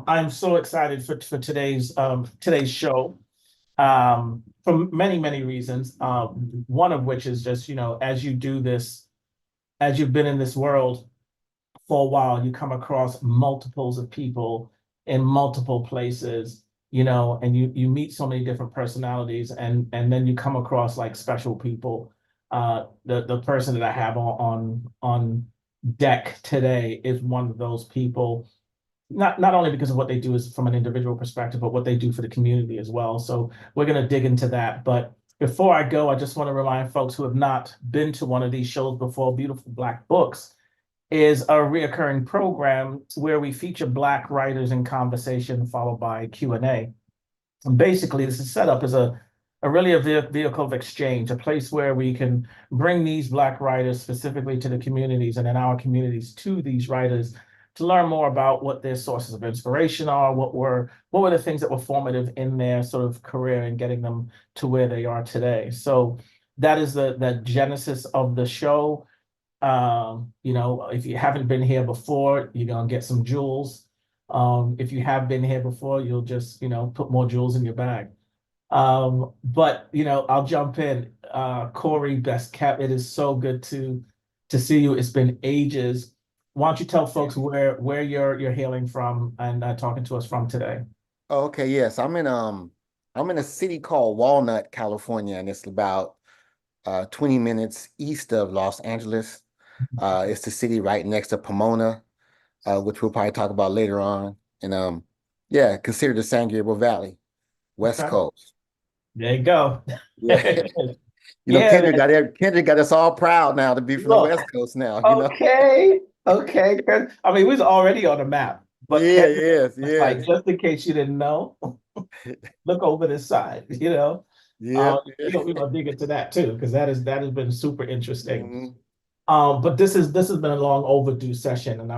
I'm so excited for today's show for many reasons. One of which is just, as you do this, as you've been in this world for a while, you come across multiples of people in multiple places, and you meet so many different personalities, and then you come across like special people. The person that I have on deck today is one of those people, not only because of what they do is from an individual perspective, but what they do for the community as well. So we're going to dig into that. But before I go, I just want to remind folks who have not been to one of these shows before, Beautiful Black Books is a reoccurring program where we feature Black writers in conversation followed by Q&A. And basically, this is set up as a vehicle of exchange, a place where we can bring these Black writers specifically to the communities and in our communities to these writers to learn more about what their sources of inspiration are, what were the things that were formative in their sort of career and getting them to where they are today. So that is the genesis of the show. If you haven't been here before, you're gonna get some jewels. If you have been here before, you'll just, put more jewels in your bag. But I'll jump in. Cory, BessKepp, it is so good to see you. It's been ages. Why don't you tell folks where you're hailing from and talking to us from today? Oh, okay, yes. I'm in a city called Walnut, California, and it's about 20 minutes east of Los Angeles. It's the city right next to Pomona, which we'll probably talk about later on. And yeah, considered the San Gabriel Valley, West Okay. Coast. There you go. Yeah. Yeah, man. Kendrick got us all proud now to be from the Look, West Coast now. okay, okay. I mean, we was already on the map, but Yeah, Kendrick yes, was like, yes. just in case you didn't know, look over this side, Yep. we're gonna dig into that too, because that has been super interesting. Mhm. But this has been a long overdue session, and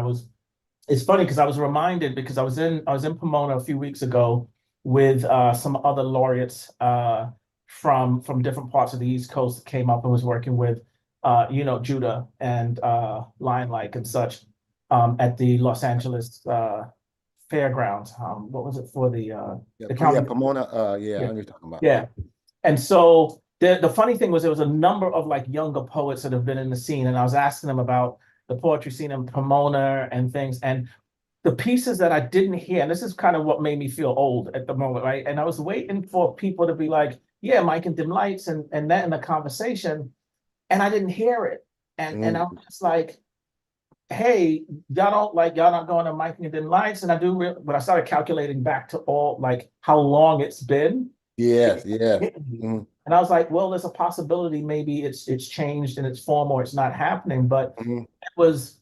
it's funny because I was reminded because I was in Pomona a few weeks ago with some other laureates from different parts of the East Coast that came up and was working with Judah and Lion Like and such at the Los Angeles fairgrounds. What was it for Yeah, the yeah, county? Pomona, yeah, I Yeah, know what you're talking about. yeah. And so the funny thing was there was a number of like younger poets that have been in the scene, and I was asking them about the poetry scene in Pomona and things, and the pieces that I didn't hear, and this is kind of what made me feel old at the moment, right? And I was waiting for people to be like, yeah, Mike and Dim Lights and that in the conversation, and I didn't hear it. And I Mm, was just like, hey, y'all not going to Mike and Dim Lights. And when I started calculating back to all like how long it's been, yes, it yes. hit me. Mm, And I was like, well, there's a possibility maybe it's changed in its form or it's not happening. But mm, it was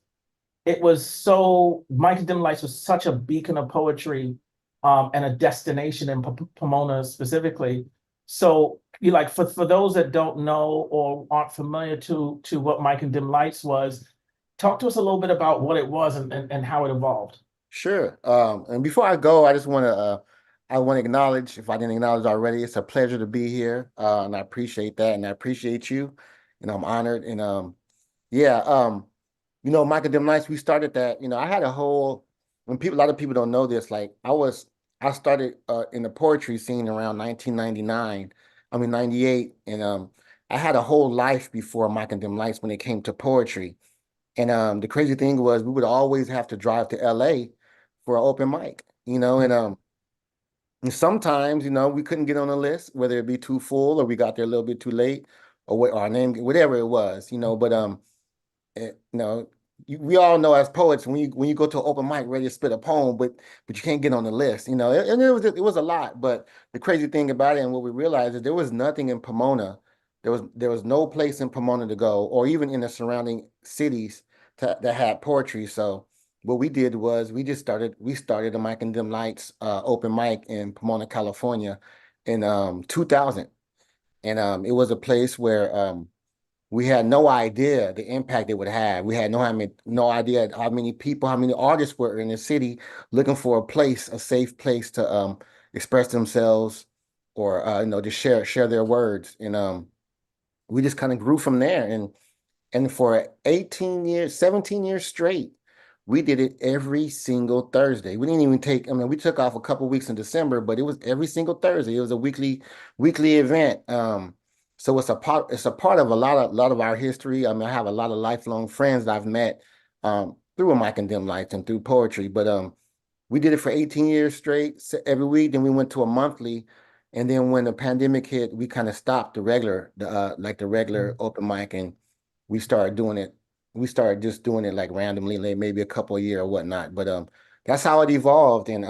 it was so Mike and Dim Lights was such a beacon of poetry and a destination in Pomona specifically. So you like for those that don't know or aren't familiar to what Mike and Dim Lights was, talk to us a little bit about what it was and how it evolved. sure. And before I go, I want to acknowledge, if I didn't acknowledge already, it's a pleasure to be here. And I appreciate that, and I appreciate you. And I'm honored. And yeah, Michael Dem Nights, we started that. I had a whole a lot of people don't know this, like I started in the poetry scene around 1999, I mean 98, and I had a whole life before Michael Dem Lights when it came to poetry. And the crazy thing was we would always have to drive to LA for an open mic, and sometimes, we couldn't get on the list, whether it be too full or we got there a little bit too late or what our name, whatever it was, but you know, we all know as poets when you go to an open mic ready to spit a poem, but you can't get on the list, and it was a lot. But the crazy thing about it, and what we realized, is there was nothing in Pomona. There was no place in Pomona to go, or even in the surrounding cities that had poetry. So what we did was we started the Mike and Dim Lights open mic in Pomona, California, in 2000, and it was a place where we had no idea the impact it would have. We had no idea how many people, how many artists were in the city looking for a safe place to express themselves, or to share their words. And we just kind of grew from there. And for 18 years, 17 years straight, we did it every single Thursday. We didn't even take, I mean, we took off a couple weeks in December, but it was every single Thursday. It was a weekly event. So it's a part of a lot of our history. I mean, I have a lot of lifelong friends that I've met through a mic and dim lights and through poetry. But we did it for 18 years straight, every week. Then we went to a monthly. And then when the pandemic hit, we kind of stopped the regular open mic, and we started doing it. We started just doing it like randomly, like maybe a couple a year or whatnot. But that's how it evolved, and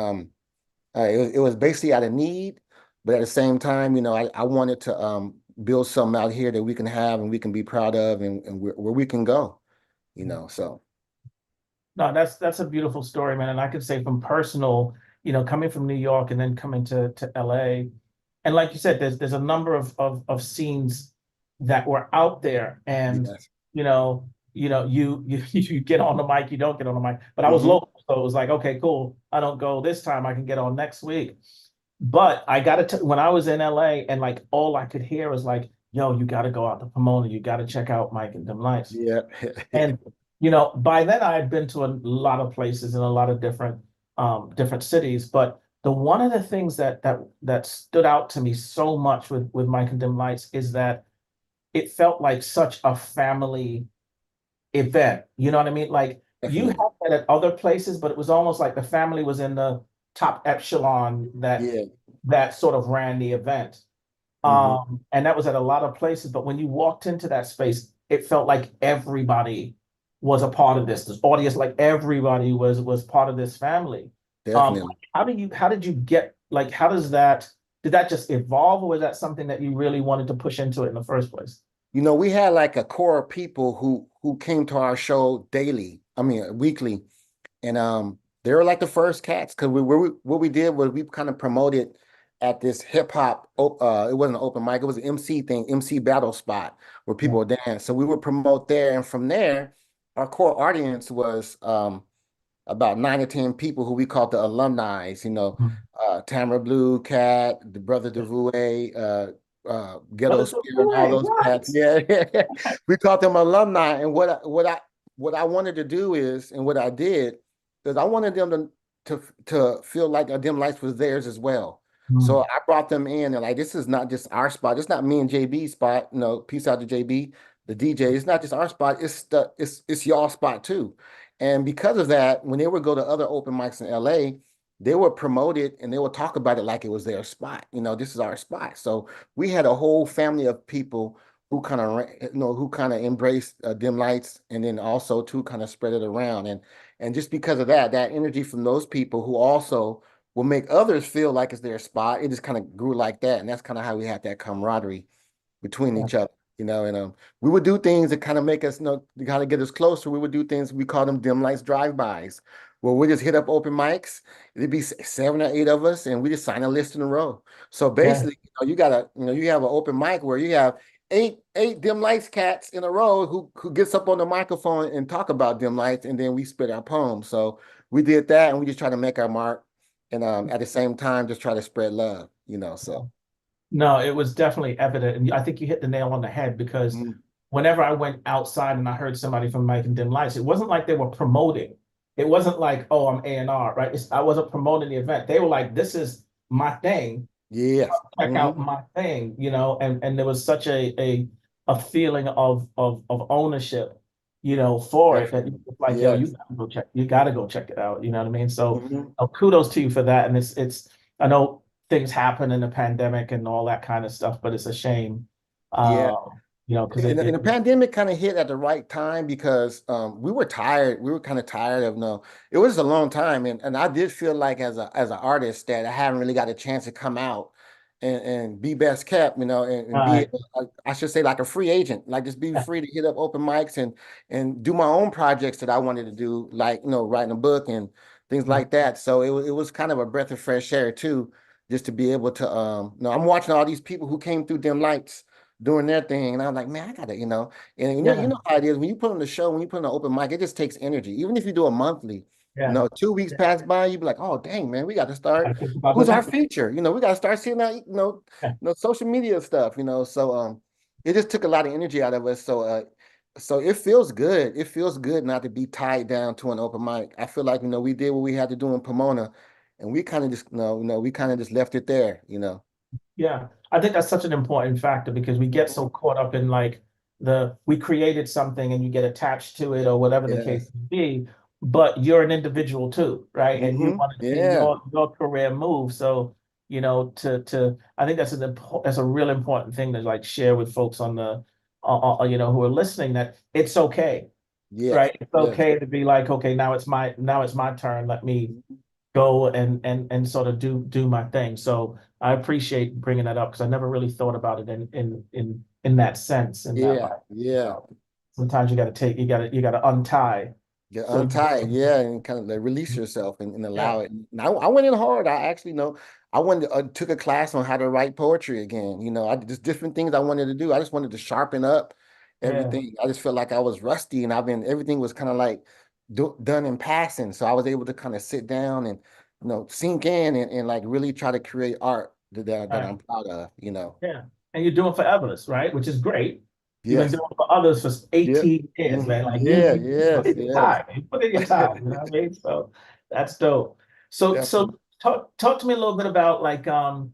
it was basically out of need, but at the same time, I wanted to build something out here that we can have and we can be proud of, and where we can go, So No, that's a beautiful story, man. And I could say from personal, coming from New York and then coming to LA. And like you said, there's a number of scenes that were out there. And yes. you get on the mic, you don't get on the mic. But I was Hmm. local, so it was like, okay, cool. I don't go this time, I can get on next week. But I gotta when I was in LA and like all I could hear was like, yo, you gotta go out to Pomona, you gotta check out Mike and Dim Lights. Yeah. And by then I had been to a lot of places in a lot of different cities. But the one of the things that stood out to me so much with Mike and Dim Lights is that it felt like such a family event. You know what I mean? Like you had Definitely. that at other places, but it was almost like the family was in the top echelon Yeah. that sort of ran the event. Hmm. And that was at a lot of places. But when you walked into that space, it felt like everybody was a part of this. This audience, like everybody was part of this family. Um, Definitely. how did you get like did that just evolve, or was that something that you really wanted to push into it in the first place? We had like a core of people who came to our show daily. I mean, weekly, and they were like the first cats because what we did was we kind of promoted at this hip hop. It wasn't an open mic; it was an MC thing, MC battle spot where Yeah. people would dance. So we would promote there, and from there, our core audience was about 9 or 10 people who we called the alumni, Mhm. Tamara Blue, Cat, the Brother DeVouet, What Ghetto is the Spear, and all way? those What? cats. Yeah, we called them alumni. And what I wanted to do is, and what I did, is I wanted them to feel like a Dim Lights was theirs as well. So Mm. I brought them in, and like this is not just our spot. It's not me and JB spot. Peace out to JB, the DJ. It's not just our spot. It's y'all spot too. And because of that, when they would go to other open mics in LA, they would promote it and they would talk about it like it was their spot. This is our spot. So we had a whole family of people who kind of embraced dim lights, and then also to kind of spread it around. And just because of that energy from those people who also will make others feel like it's their spot, it just kind of grew like that. And that's kind of how we had that camaraderie between Yeah. each other, and we would do things that kind of make us, to kind of get us closer. We would do things, we call them dim lights drive-bys, where we just hit up open mics. It'd be 7 or 8 of us, and we just sign a list in a row. So Yeah. basically, you have an open mic where you have eight dim lights cats in a row who gets up on the microphone and talk about dim lights, and then we spit our poems. So we did that, and we just try to make our mark, and at the same time, just try to spread love, so. No, it was definitely evident. And I think you hit the nail on the head because Mhm. whenever I went outside and I heard somebody from Mike and Dim Lights, it wasn't like they were promoting. It wasn't like, oh, I'm A&R, right? I wasn't promoting the event. They were like, this is my thing. Yes. Check out my thing, and there was such a feeling of ownership, for it that Definitely. it's like, yo, Yes. you gotta go check it out. You know what I mean? So Hmm. kudos to you for that. And it's I know things happen in the pandemic and all that kind of stuff, but it's a shame. Yeah. Uh, because And the pandemic kind of hit at the right time because we were tired. We were kind of tired of no. It was a long time, and I did feel like as an artist that I haven't really got a chance to come out and be best kept, and be uh, I should say like a free agent, like just be free to hit up open mics and do my own projects that I wanted to do, like writing a book and things like that. So it was kind of a breath of fresh air too, just to be able to I'm watching all these people who came through dim lights doing their thing. And I was like, man, I gotta, and you yeah, know how it is when you put on the show, when you put on an open mic, it just takes energy. Even if you do a monthly, yeah. 2 weeks Yeah. pass by, you be like, oh dang, man, we got to I start. think about the Who's our next. feature? We got to start seeing that, Yeah. social media stuff, So it just took a lot of energy out of us. So So it feels good. It feels good not to be tied down to an open mic. I feel like, we did what we had to do in Pomona, and we kind of just, we kind of just left it there. Yeah, I think that's such an important factor because we get Mhm. so caught up in like we created something and you get attached to it or whatever the case Yes. may be, but you're an individual too, right? And you want to see Yeah. your career move. So, to I think that's a real important thing to like share with folks on the who are listening that it's okay, Yes. right? It's Yes. okay to be like, okay, now it's my turn. Let me go and sort of do my thing. So I appreciate bringing that up because I never really thought about it in that sense, in that Yeah. light. Yeah. So sometimes you gotta untie. Get So you untied, yeah, and kind of like release yourself and yeah, allow it. Now, I went in hard. I actually know I went took a class on how to write poetry again. I just different things I wanted to do. I just wanted to sharpen up yeah, everything. I just felt like I was rusty, and everything was kind of like done in passing. So I was able to kind of sit down and sink in and like really try to create art that right, I'm proud of. yeah. And you're doing for others, right? Which is great. You've been Yes. doing for others for Yeah. 18 years, man. Mhm. Like Yeah. you put Yes. in your Yes. time. You put in your time. You know what I mean? So that's dope. So Definitely. so talk to me a little bit about like and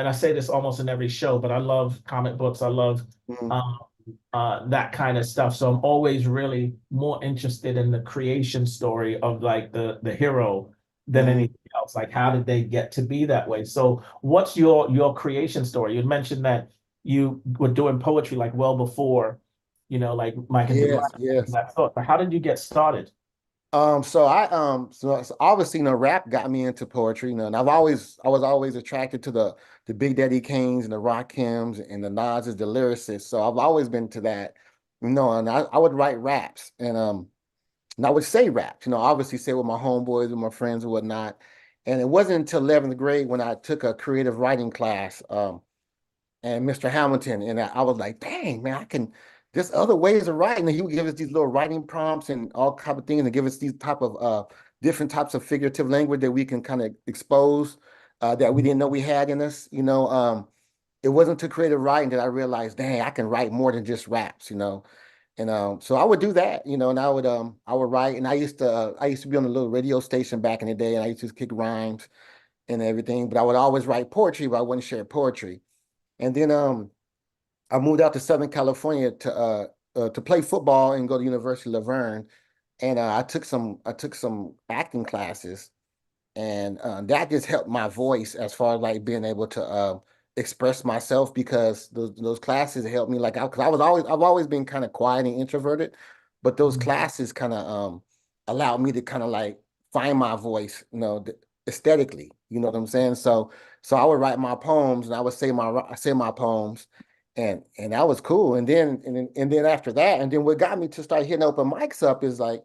I say this almost in every show, but I love comic books. I love Mhm. um that kind of stuff. So I'm always really more interested in the creation story of like the hero than Mhm. anything else. Like how did they get to be that way? So what's your creation story? You mentioned that you were doing poetry like well before, like Mike and Yes. Demar and Yes. that thought. But how did you get started? So obviously, rap got me into poetry, and I was always attracted to the Big Daddy Kanes and the Rakims and the Nas's, the lyricists. So I've always been to that. And I would write raps and I would say raps, obviously say with my homeboys and my friends and whatnot. And it wasn't until 11th grade when I took a creative writing class. And Mr. Hamilton, and I was like, dang, man, there's other ways of writing. And he would give us these little writing prompts and all type of things and give us these type of different types of figurative language that we can kind of expose that we didn't know we had in us. It wasn't to creative writing that I realized, dang, I can write more than just raps. And so I would do that, and I would write, and I used to be on a little radio station back in the day, and I used to kick rhymes and everything, but I would always write poetry, but I wouldn't share poetry. And then I moved out to Southern California to play football and go to University of Laverne, and I took some acting classes, and that just helped my voice as far as like being able to express myself because those classes helped me because I've always been kind of quiet and introverted, but those Mhm. classes kind of allowed me to kind of like find my voice, aesthetically. You know what I'm saying? So I would write my poems and I would say my poems. And that was cool. And then after that, and then what got me to start hitting open mics up is like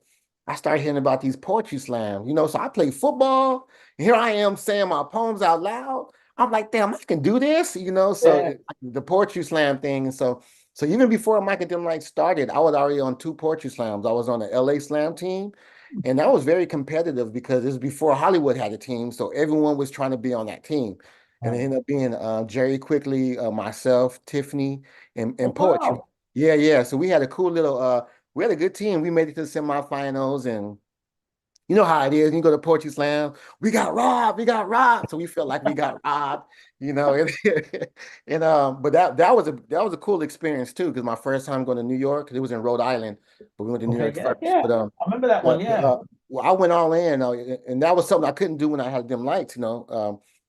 I started hearing about these poetry slams. So I played football. Here I am saying my poems out loud. I'm like, damn, I can do this. So Yeah. the poetry slam thing. And so even before Mike and them like started, I was already on two poetry slams. I was on the LA Slam team, and that was very competitive because it was before Hollywood had a team. So everyone was trying to be on that team. And it Right. ended up being Jerry Quickly, myself, Tiffany, and Oh poetry. wow. Yeah, yeah. So we had a cool little we had a good team. We made it to the semifinals, and you know how it is. You go to Poetry Slam, we got robbed, we got robbed. So we felt like we got robbed. But that was a cool experience too, because my first time going to New York, it was in Rhode Island, but we went to New Okay. York Yeah. first. Yeah. But I remember that one. Yeah. well, I went all in, and that was something I couldn't do when I had them lights.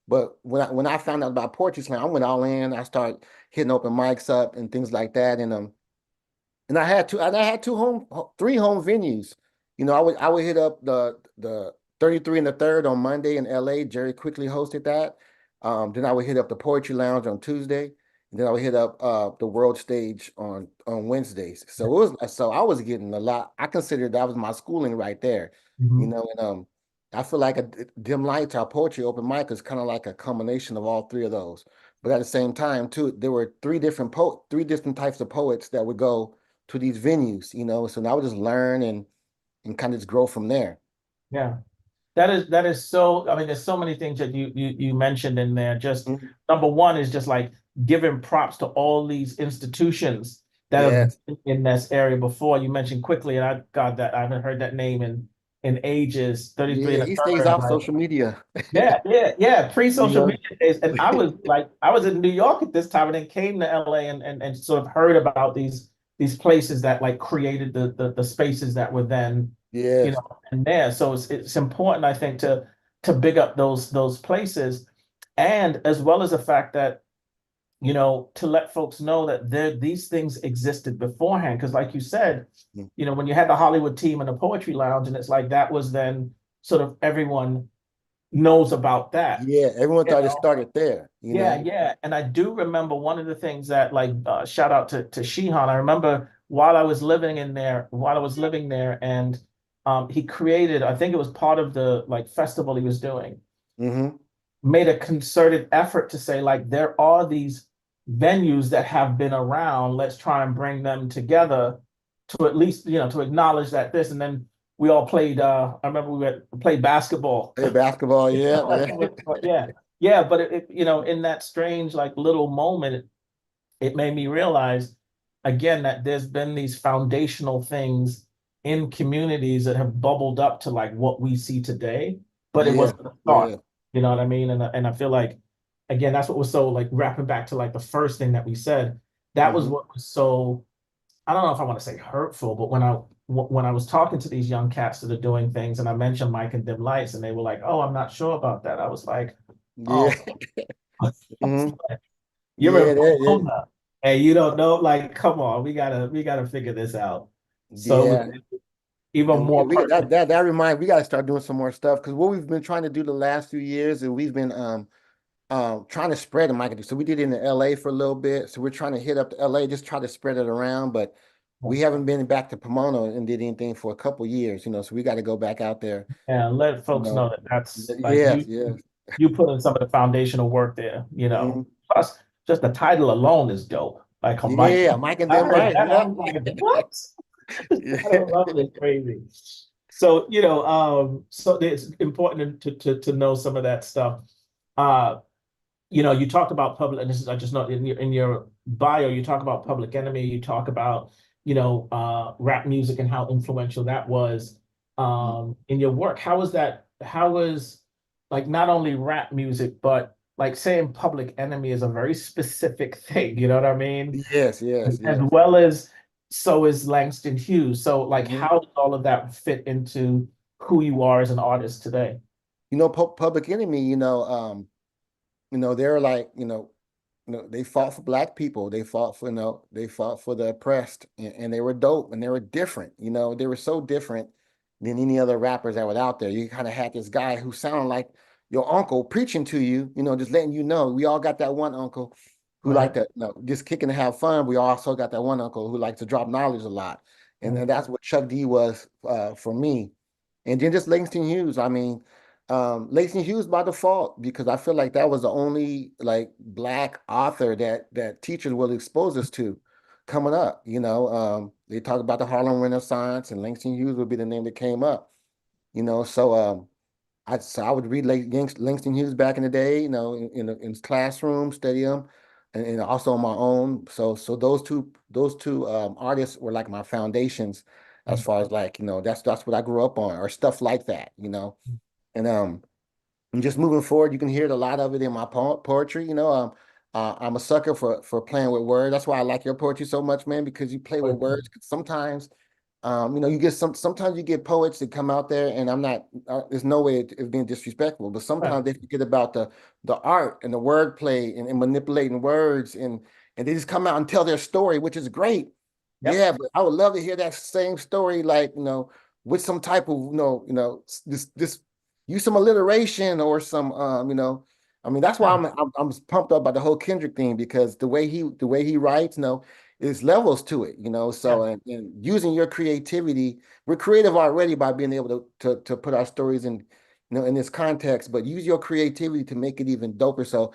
But when I found out about Poetry Slam, I went all in. I started hitting open mics up and things like that, and I had three home venues. I would hit up the 33 and the third on Monday in LA. Jerry quickly hosted that. Then I would hit up the Poetry Lounge on Tuesday. And then I would hit up the World Stage on Wednesdays. So I was getting a lot. I considered that was my schooling right there. Mhm. And I feel like Dim Lights, our poetry open mic is kind of like a combination of all three of those. But at the same time, too, there were three different types of poets that would go to these venues. So now we just learn and kind of just grow from there. Yeah. That is so. I mean, there's so many things that you mentioned in there. Just Mhm. number one is just like giving props to all these institutions that have Yes. been in this area before. You mentioned quickly, and I haven't heard that name in ages. 33 Yeah, and a he stays third. off social media. Yeah, You pre-social know? media days. And I was in New York at this time and then came to LA and sort of heard about these places that like created the spaces that were then, Yes. and there. So it's important, I think, to big up those places. And as well as the fact that, to let folks know that these things existed beforehand. Because like you said, when you had the Hollywood team and the poetry lounge, and it's like that was then sort of everyone knows about that. Yeah, everyone You thought it know? started there, you Yeah, know? yeah. And I do remember one of the things that like shout out to Shihan. I remember while I was living there and he created, I think it was part of the like festival he was doing, Hmm. made a concerted effort to say like there are these venues that have been around. Let's try and bring them together to at least, to acknowledge that this, and then we all played I remember played basketball. Hey, basketball, yeah, yeah. Yeah, yeah, but in that strange like little moment, it made me realize again that there's been these foundational things in communities that have bubbled up to like what we see today, but it Yeah, wasn't a start. yeah. You know what I mean? And I feel like again that's what was so like wrapping back to like the first thing that we said. That was Hmm. what was so, I don't know if I want to say hurtful, but when I was talking to these young cats that are doing things, and I mentioned Mike and Dim Lights, and they were like, "Oh, I'm not sure about that." I was like, Yeah. "Oh, Hmm. you're in Yeah, Pomona, and you don't know? Like, come on, we gotta figure this out." So it yeah. was even And more we pertinent. that remind we got to start doing some more stuff because what we've been trying to do the last few years is we've been trying to spread the marketing. So we did it in LA for a little bit. So we're trying to hit up to LA, just try to spread it around. But we haven't been back to Pomona and did anything for a couple years, so we got to go back out there, And let you folks know know. that that's like Yes, yes. you put in some of the foundational work there. Hmm. Plus, just the title alone is dope. Like on Mike, Yeah, Mike and I them, heard right? that. I Yeah. was like, what? Yeah. Title alone is crazy. So, so it's important to know some of that stuff. Uh, you talked about public, and this is I just know in your bio, you talk about Public Enemy, you talk about, rap music and how influential that was in your work. How was that? How was like not only rap music, but like saying Public Enemy is a very specific thing, you know what I mean? Yes, yes, As yes. well as so is Langston Hughes. So like Hmm. how does all of that fit into who you are as an artist today? Public Enemy, they're like, they fought for black people. They fought for, they fought for the oppressed, and they were dope and they were different. They were so different than any other rappers that were out there. You kind of had this guy who sounded like your uncle preaching to you, just letting you know. We all got that one uncle who Right. liked to, just kick and have fun. We also got that one uncle who liked to drop knowledge a lot. And that's what Chuck D was for me. And then just Langston Hughes. I mean, Langston Hughes by default, because I feel like that was the only like black author that teachers will expose us to coming up. They talk about the Harlem Renaissance, and Langston Hughes would be the name that came up. So I would read Langston Hughes back in the day, in his classroom, study him, and also on my own. So those two artists were like my foundations as far as like, that's what I grew up on, or stuff like that. And just moving forward, you can hear a lot of it in my poetry. I'm a sucker for playing with words. That's why I like your poetry so much, man, because you play with words. 'Cause sometimes, you get sometimes you get poets that come out there, and I'm not. There's no way it's being disrespectful, but Right. sometimes they forget about the art and the wordplay and manipulating words, and they just come out and tell their story, which is great. Yep. Yeah, but I would love to hear that same story, like, with some type of, this use some alliteration or some, I mean, that's why Yeah. I'm pumped up by the whole Kendrick thing, because the way he writes, is levels to it, Yeah. so, and using your creativity, we're creative already by being able to put our stories in, in this context, but use your creativity to make it even doper. So,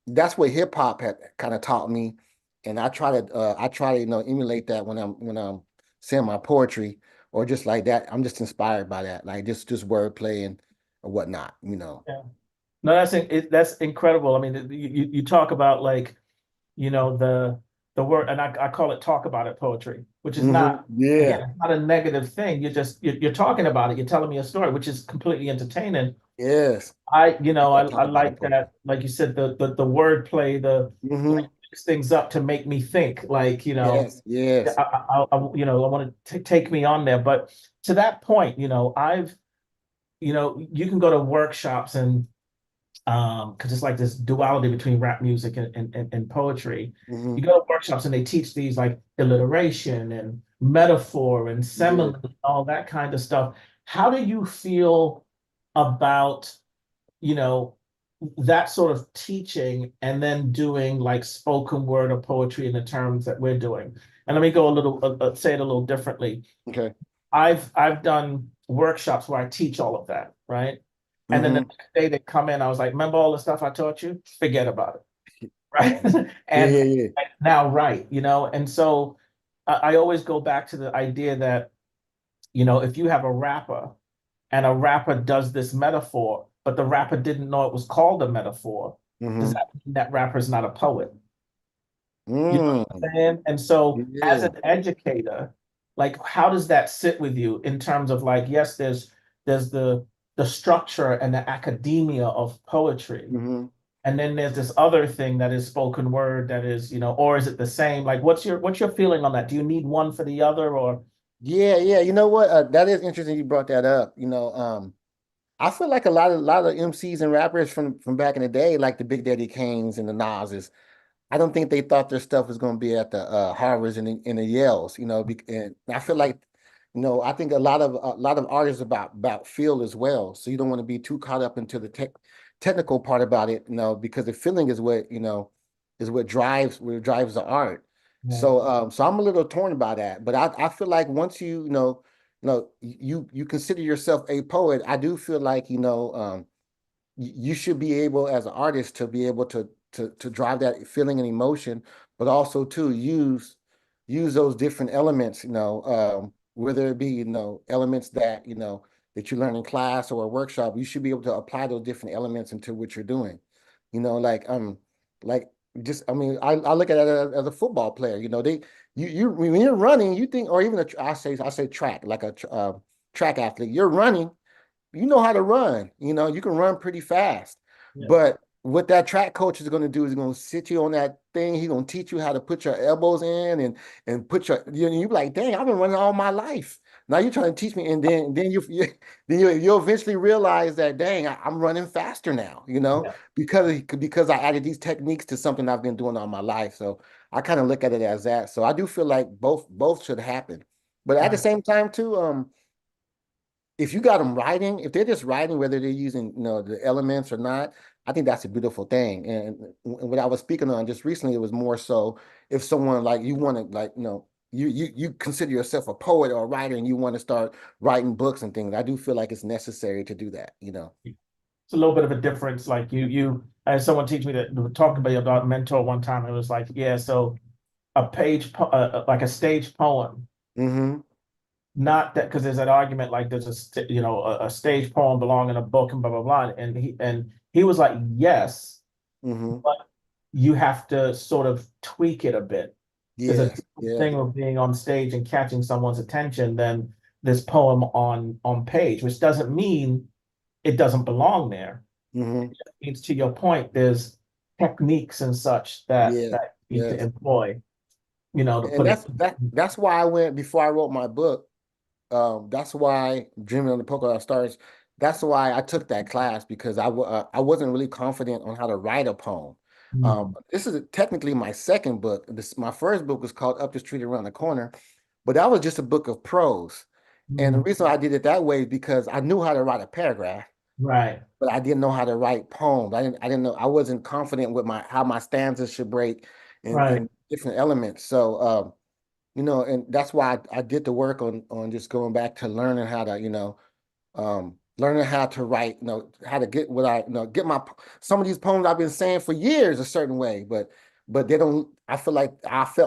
that's what hip hop had kind of taught me, and I try to emulate that when I'm saying my poetry, or just like that. I'm just inspired by that, like just wordplay and or whatnot. Yeah. No, that's incredible. I mean, you talk about like, the the word, and I call it talk about it poetry, which is Hmm. not, again, Yeah. it's not a negative thing. You're talking about it. You're telling me a story, which is completely entertaining. Yes. I Talk about like it, poetry. that, like you said, the wordplay, the Hmm. like mix things up to make me think, like, Yes. Yes. I want to take me on there. But to that point, you can go to workshops and because it's like this duality between rap music and poetry. Hmm. You go to workshops and they teach these like alliteration and metaphor and Yeah. simile, all that kind of stuff. How do you feel about, you know, that sort of teaching and then doing like spoken word or poetry in the terms that we're doing? And let me go a little, say it a little differently. Okay. I've done workshops where I teach all of that, right? And then the Hmm. next day they come in, I was like, remember all the stuff I taught you? Forget about it, right? Yeah. and Yeah. Yeah. now, right, and so I always go back to the idea that, if you have a rapper and a rapper does this metaphor, but the rapper didn't know it was called a metaphor, does Hmm. that mean that rapper's not a poet? You know Mm. what I'm saying? And so as Yeah. an educator, like how does that sit with you in terms of like, yes, there's the structure and the academia of poetry. Hmm. And then there's this other thing that is spoken word that is, or is it the same? Like what's your feeling on that? Do you need one for the other or Yeah. Yeah. You know what? That is interesting. You brought that up. I feel like a lot of MCs and rappers from back in the day, like the Big Daddy Kanes and the Nas's, I don't think they thought their stuff was going to be at the Harvards and the Yales. And I feel like, I think a lot of artists about feel as well. So you don't want to be too caught up into the technical part about it, because the feeling is what drives the art. yeah, So I'm a little torn about that, but I feel like once you consider yourself a poet, I do feel like you should be able as an artist to be able to drive that feeling and emotion, but also to use those different elements, whether it be elements that you learn in class or a workshop. You should be able to apply those different elements into what you're doing. Like just I mean I look at it as a football player. They when you're running, you think, or even I say track, like a track athlete. You're running, you know how to run. You can run pretty fast. yeah, But what that track coach is going to do is going to sit you on that thing. He's going to teach you how to put your elbows in and put you're like, dang, I've been running all my life. Now you're trying to teach me, and then you'll eventually realize that, dang, I'm running faster now, yeah, because I added these techniques to something I've been doing all my life. So I kind of look at it as that. So I do feel like both should happen. But at the right, same time too, if you got them writing, if they're just writing, whether they're using, the elements or not, I think that's a beautiful thing. And what I was speaking on just recently, it was more so if someone like you want to like, you consider yourself a poet or a writer and you want to start writing books and things. I do feel like it's necessary to do that. it's a little bit of a difference. Like I had someone teach me that talked about your mentor one time. It was like, yeah, so like a stage poem, Mm-hmm. not that because there's an argument like there's a stage poem belong in a book and blah blah blah. And he was like, yes, Mm-hmm. but you have to sort of tweak it a bit. There's a Yes. different Yes. thing of being on stage and catching someone's attention than this poem on page, which doesn't mean it doesn't belong there. Mm-hmm. It means, to your point, there's techniques and such that Yeah. that you need to Yes. employ, to And put it. that's why I went before I wrote my book. That's why Dreaming on the Polka-Dot Stars. That's why I took that class, because I wasn't really confident on how to write a poem. Mm, This is technically my second book. My first book was called Up the Street Around the Corner, but that was just a book of prose. And the mm, reason I did it that way is because I knew how to write a paragraph, right, but I didn't know how to write poems. I didn't know, I wasn't confident with how my stanzas should break right. and different elements. So and that's why I did the work on just going back to learning how to, learning how to write, how to get what get some of these poems I've been saying for years a certain way, but they don't, I felt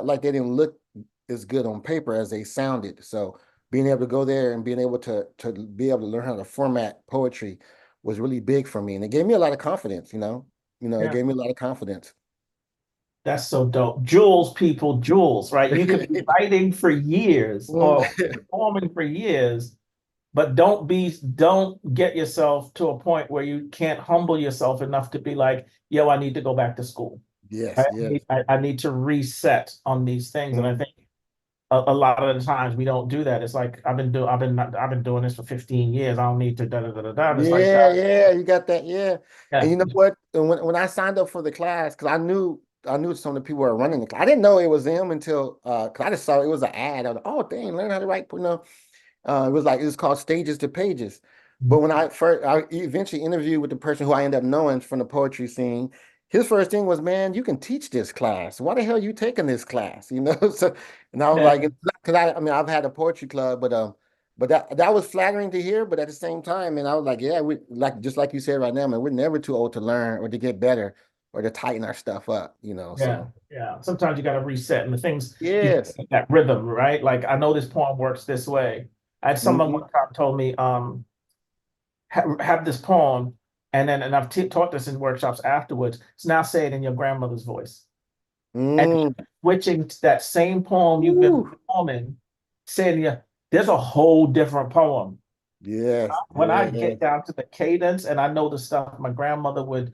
like they didn't look as good on paper as they sounded. So being able to go there and being able to be able to learn how to format poetry was really big for me. And it gave me a lot of confidence, it Yeah. gave me a lot of confidence. That's so dope. Jewels, people, jewels, right? You could be writing for years or performing for years, but don't get yourself to a point where you can't humble yourself enough to be like, yo, I need to go back to school. Yes, Right? yes. I need to reset on these things. And I Mm. think a lot of the times we don't do that. It's like I've been doing this for 15 years. I don't need to da da da da da. It's like Yeah, yeah, you got that. Yeah. And yeah, you know what? And when I signed up for the class, because I knew some of the people were running the class. I didn't know it was them until because I just saw it was an ad. I was like, oh dang, learn how to write, it was called Stages to Pages. But when I eventually interviewed with the person who I ended up knowing from the poetry scene, his first thing was, man, you can teach this class. Why the hell are you taking this class? So, and I was yeah, like, because I mean, I've had a poetry club, but that was flattering to hear. But at the same time, and I was like, yeah, we like just like you said right now, man, we're never too old to learn or to get better or to tighten our stuff up. yeah, So yeah. Sometimes you got to reset and the things you yes. that rhythm, right? Like I know this poem works this way. I had someone Hmm. one time told me, have this poem, and I've taught this in workshops afterwards. It's now say it in your grandmother's voice. And Mm. switching to that same poem you've been Ooh. performing, saying, yeah, there's a whole different poem. Yes, When I yes, get down to the cadence and I know the stuff my grandmother would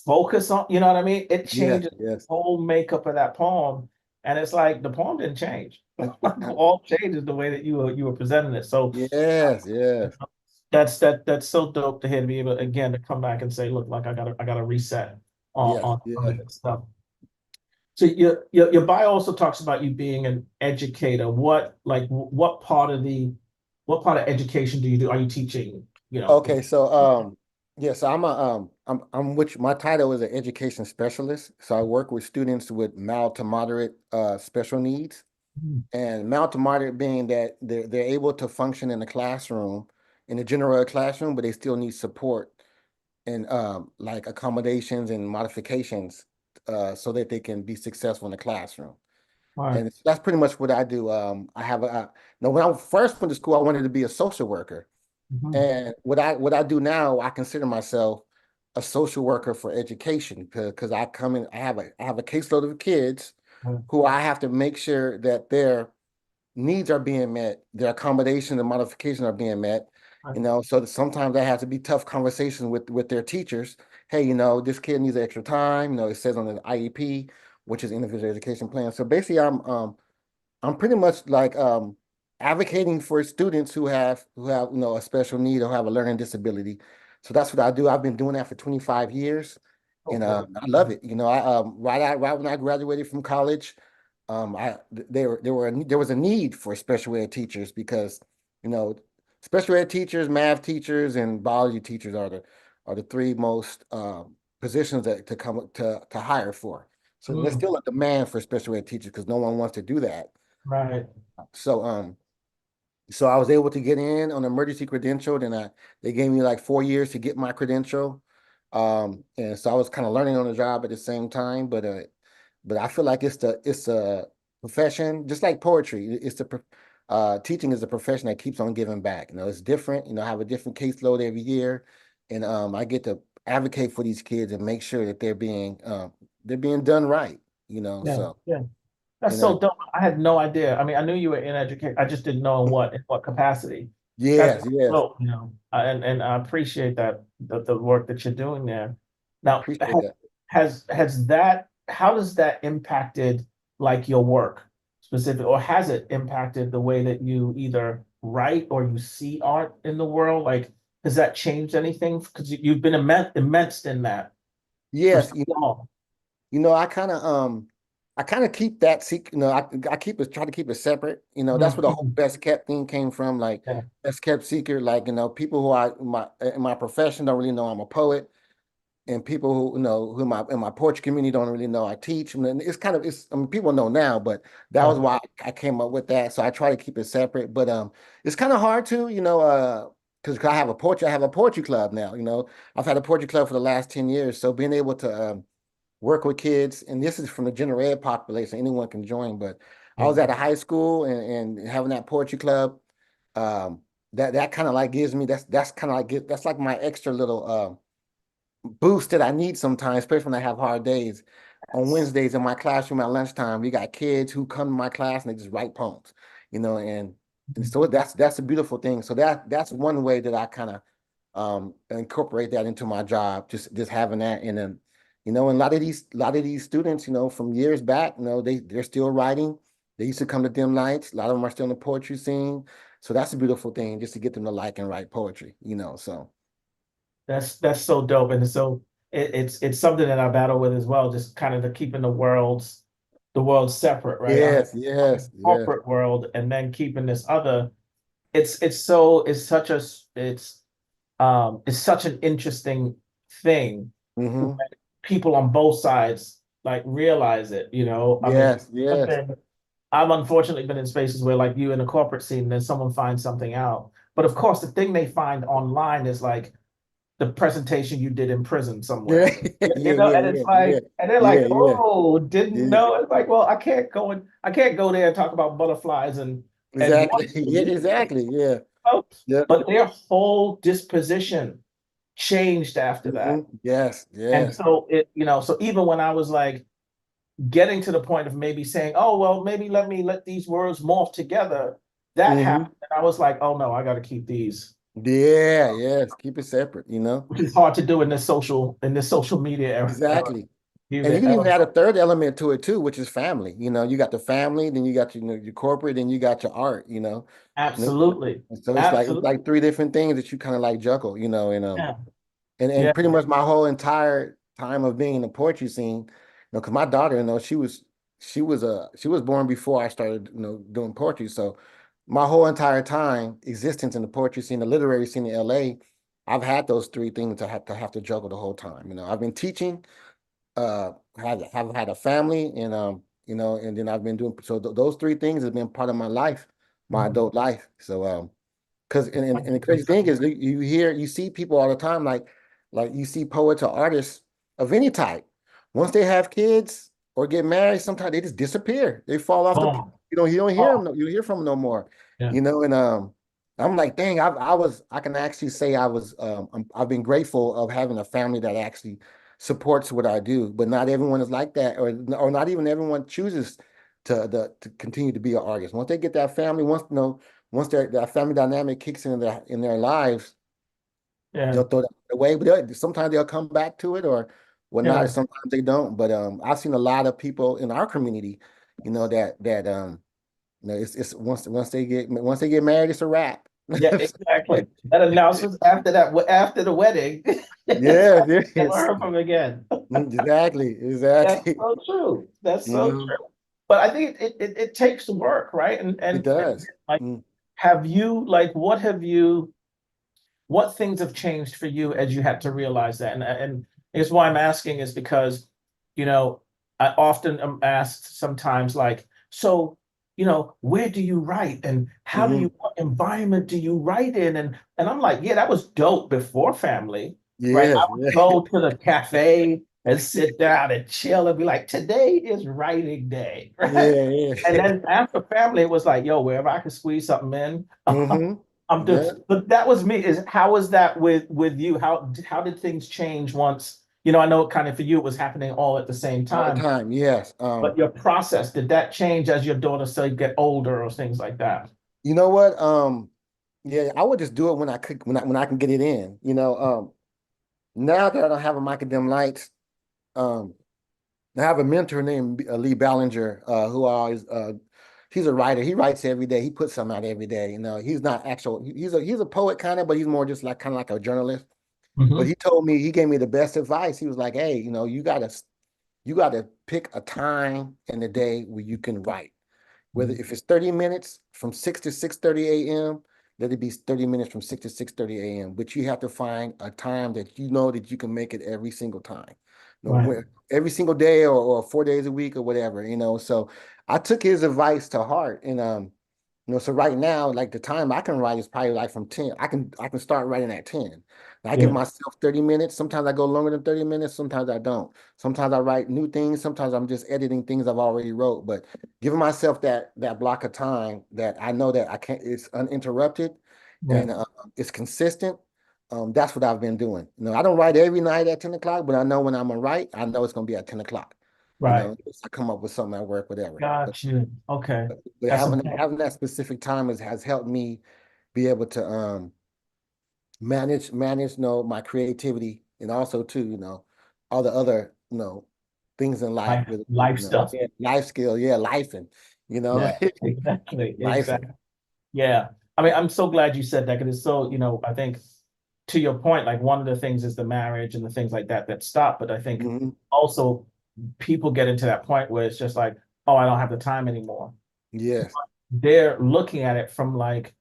focus on, you know what I mean? It yes, changes the yes. whole makeup of that poem. And it's like the poem didn't change. All changes the way that you were presenting it. So Yes, yes, that's so dope to hear to be able again to come back and say, look, like I gotta reset yes, on yes. this stuff. So your bio also talks about you being an educator. What part of education do you do? Are you teaching, Okay, so yeah, so I'm which my title is an education specialist. So I work with students with mild to moderate special needs. Mhm. And mild to moderate being that they're able to function in the classroom, in the general ed classroom, but they still need support and like accommodations and modifications so that they can be successful in the classroom. Right. And that's pretty much what I do. I have no, when I first went to school, I wanted to be a social worker. Mhm. And what I do now, I consider myself a social worker for education because I come in, I have a caseload of kids Mhm. who I have to make sure that their needs are being met, their accommodations and modifications are being met. Right. So that sometimes I have to be tough conversations with their teachers. Hey, this kid needs extra time. It says on the IEP, which is individual education plan. So basically, I'm pretty much like advocating for students who have a special need or have a learning disability. So that's what I do. I've been doing that for 25 years, and Okay. I love it. Right when I graduated from college, there was a need for special ed teachers because you know special ed teachers, math teachers, and biology teachers are the three most positions that to hire for. So there's Mm. still a demand for special ed teachers because no one wants to do that. Right. So so I was able to get in on emergency credential, and they gave me like 4 years to get my credential. And so I was kind of learning on the job at the same time, but I feel like it's a profession, just like poetry. Teaching is a profession that keeps on giving back. It's different. I have a different caseload every year, and I get to advocate for these kids and make sure that they're being done right. Yeah. So Yeah. That's you know, so dope. I had no idea. I mean, I knew you were in education. I just didn't know in what capacity. That's yes, yes, dope, and I appreciate the work that you're doing there. Now, appreciate that. has that how does that impacted like your work specific, or has it impacted the way that you either write or you see art in the world? Like, has that changed anything? Because you've been immersed in that for so Yes, long. I kind of keep that secret. I try to keep it separate. That's where the whole Mhm. best kept thing came from. Like Yeah. best kept secret. Like people who in my profession don't really know I'm a poet, and people who in my poetry community don't really know I teach. And it's I mean people know now, but that was Yeah. why I came up with that. So I try to keep it separate. But it's kind of hard to because I have a poetry club now. I've had a poetry club for the last 10 years. So being able to work with kids, and this is from the general ed population, anyone can join, but I was at a high school and having that poetry club, that kind of like gives me that's kind of like that's like my extra little boost that I need sometimes, especially when I have hard days. on Wednesdays in my classroom at lunchtime, we got kids who come to my class and they just write poems, and so that's a beautiful thing. So that's one way that I kind of incorporate that into my job, just having that. And then, and a lot of these students, from years back, they're still writing. They used to come to dim nights. A lot of them are still in the poetry scene. So that's a beautiful thing, just to get them to like and write poetry. So That's so dope, and so it's something that I battle with as well. Just kind of the keeping the world separate, right? yes, I'm in yes, yes. corporate world, and then keeping this other. It's so it's such an interesting thing when Mm-hmm. people on both sides like realize it. I mean, Yes, yes. I've unfortunately been in spaces where like you in a corporate scene, then someone finds something out. But of course, the thing they find online is like the presentation you did in prison Yeah, somewhere. yeah, And yeah, it's yeah, like, and they're like, yeah, yeah, oh, didn't yeah. know. It's like, well, I can't go there and talk about butterflies and Exactly. Yeah, exactly. Yeah. Yeah. but their whole disposition changed after that. Yes, And yes. so so even when I was like getting to the point of maybe saying, oh, well, maybe let these words morph together, that hmm happened. And I was like, oh no, I got to keep these, Yeah, yes. Keep it separate. which is hard to do in this social media era. Exactly. And you Music. can even add a third element to it too, which is family. You got the family, then you got your corporate, then you got your art. You know? Absolutely. And so it's like Absolutely. three different things that you kind of like juggle, and Yeah. and Yeah. pretty much my whole entire time of being in the poetry scene, because my daughter, she was born before I started, doing poetry. So my whole entire time existence in the poetry scene, the literary scene in LA, I've had those three things to have to juggle the whole time. I've been teaching, have had a family, and then I've been doing so those three things have been part of my life, my Mhm. adult life. So because and the crazy thing is you see people all the time, like you see poets or artists of any type. Once they have kids or get married, sometimes they just disappear. They fall off the Boom. you don't hear them, Oh, you don't hear from them no more. yeah. And I'm like, dang, I can actually say I've been grateful of having a family that actually supports what I do, but not everyone is like that, or not even everyone chooses to continue to be an artist. Once they get that family, once that family dynamic kicks in their lives, Yeah. they'll throw that away. But sometimes they'll come back to it or whatnot, and Yeah. sometimes they don't. But I've seen a lot of people in our community, that it's once they get married, it's a wrap. Yeah, exactly. That announcement after the wedding. Yeah, Never yes, heard from again. exactly, That's exactly. so true. That's You so know, true. But I think it takes work, right? it And does. like, Mm, what things have changed for you as you had to realize that? And I guess why I'm asking is because, you know, I often am asked sometimes like, so, where do you write and how do mhm. you, what environment do you write in? And I'm like, yeah, that was dope before family, right? I Yes, would yeah, go to the cafe and sit down and chill and be like, today is writing day, right? yeah, And yeah. then after family, it was like, yo, wherever I could squeeze something in, I'm doing. Yeah. But that was me. Is how was that with you? How did things change once? I know kind of for you it was happening all at the same All the time. time. Yes. But your process, did that change as your daughter started get older or things like that? You know what? Yeah, I would just do it when I could, when I can get it in. Now that I don't have a academic lights, um, I have a mentor named Lee Ballinger, who always he's a writer. He writes every day. He puts something out every day. He's not actual. He's a poet kind of, but he's more just like kind of like a journalist. But Hmm. he gave me the best advice. He was like, "Hey, you gotta pick a time in the day where you can write. Whether if it's 30 minutes from 6 to 6:30 a.m., let it be 30 minutes from 6 to 6:30 a.m. But you have to find a time that you know that you can make it every single time. Right. Every single day or 4 days a week or whatever. So I took his advice to heart. And so right now, like the time I can write is probably like from 10. I can start writing at 10. I give Yeah. myself 30 minutes. Sometimes I go longer than 30 minutes, sometimes I don't. Sometimes I write new things, sometimes I'm just editing things I've already wrote. But giving myself that block of time that I know that I can't, it's uninterrupted Yeah. and it's consistent. That's what I've been doing. I don't write every night at 10 o'clock, but I know when I'm gonna write, I know it's gonna be at 10 o'clock. Right. I come up with something at work, whatever. Got you. Okay. But That's important. having that specific time has helped me be able to manage my creativity, and also too, all the other, things in life Life, with, life stuff. yeah, life skill, yeah, life, and Yeah, exactly. life. Exactly. Yeah. I mean, I'm so glad you said that because it's so, I think to your point, like one of the things is the marriage and the things like that that stop. But I think Hmm. also people get into that point where it's just like, oh, I don't have the time anymore. Yes, They're looking at it from like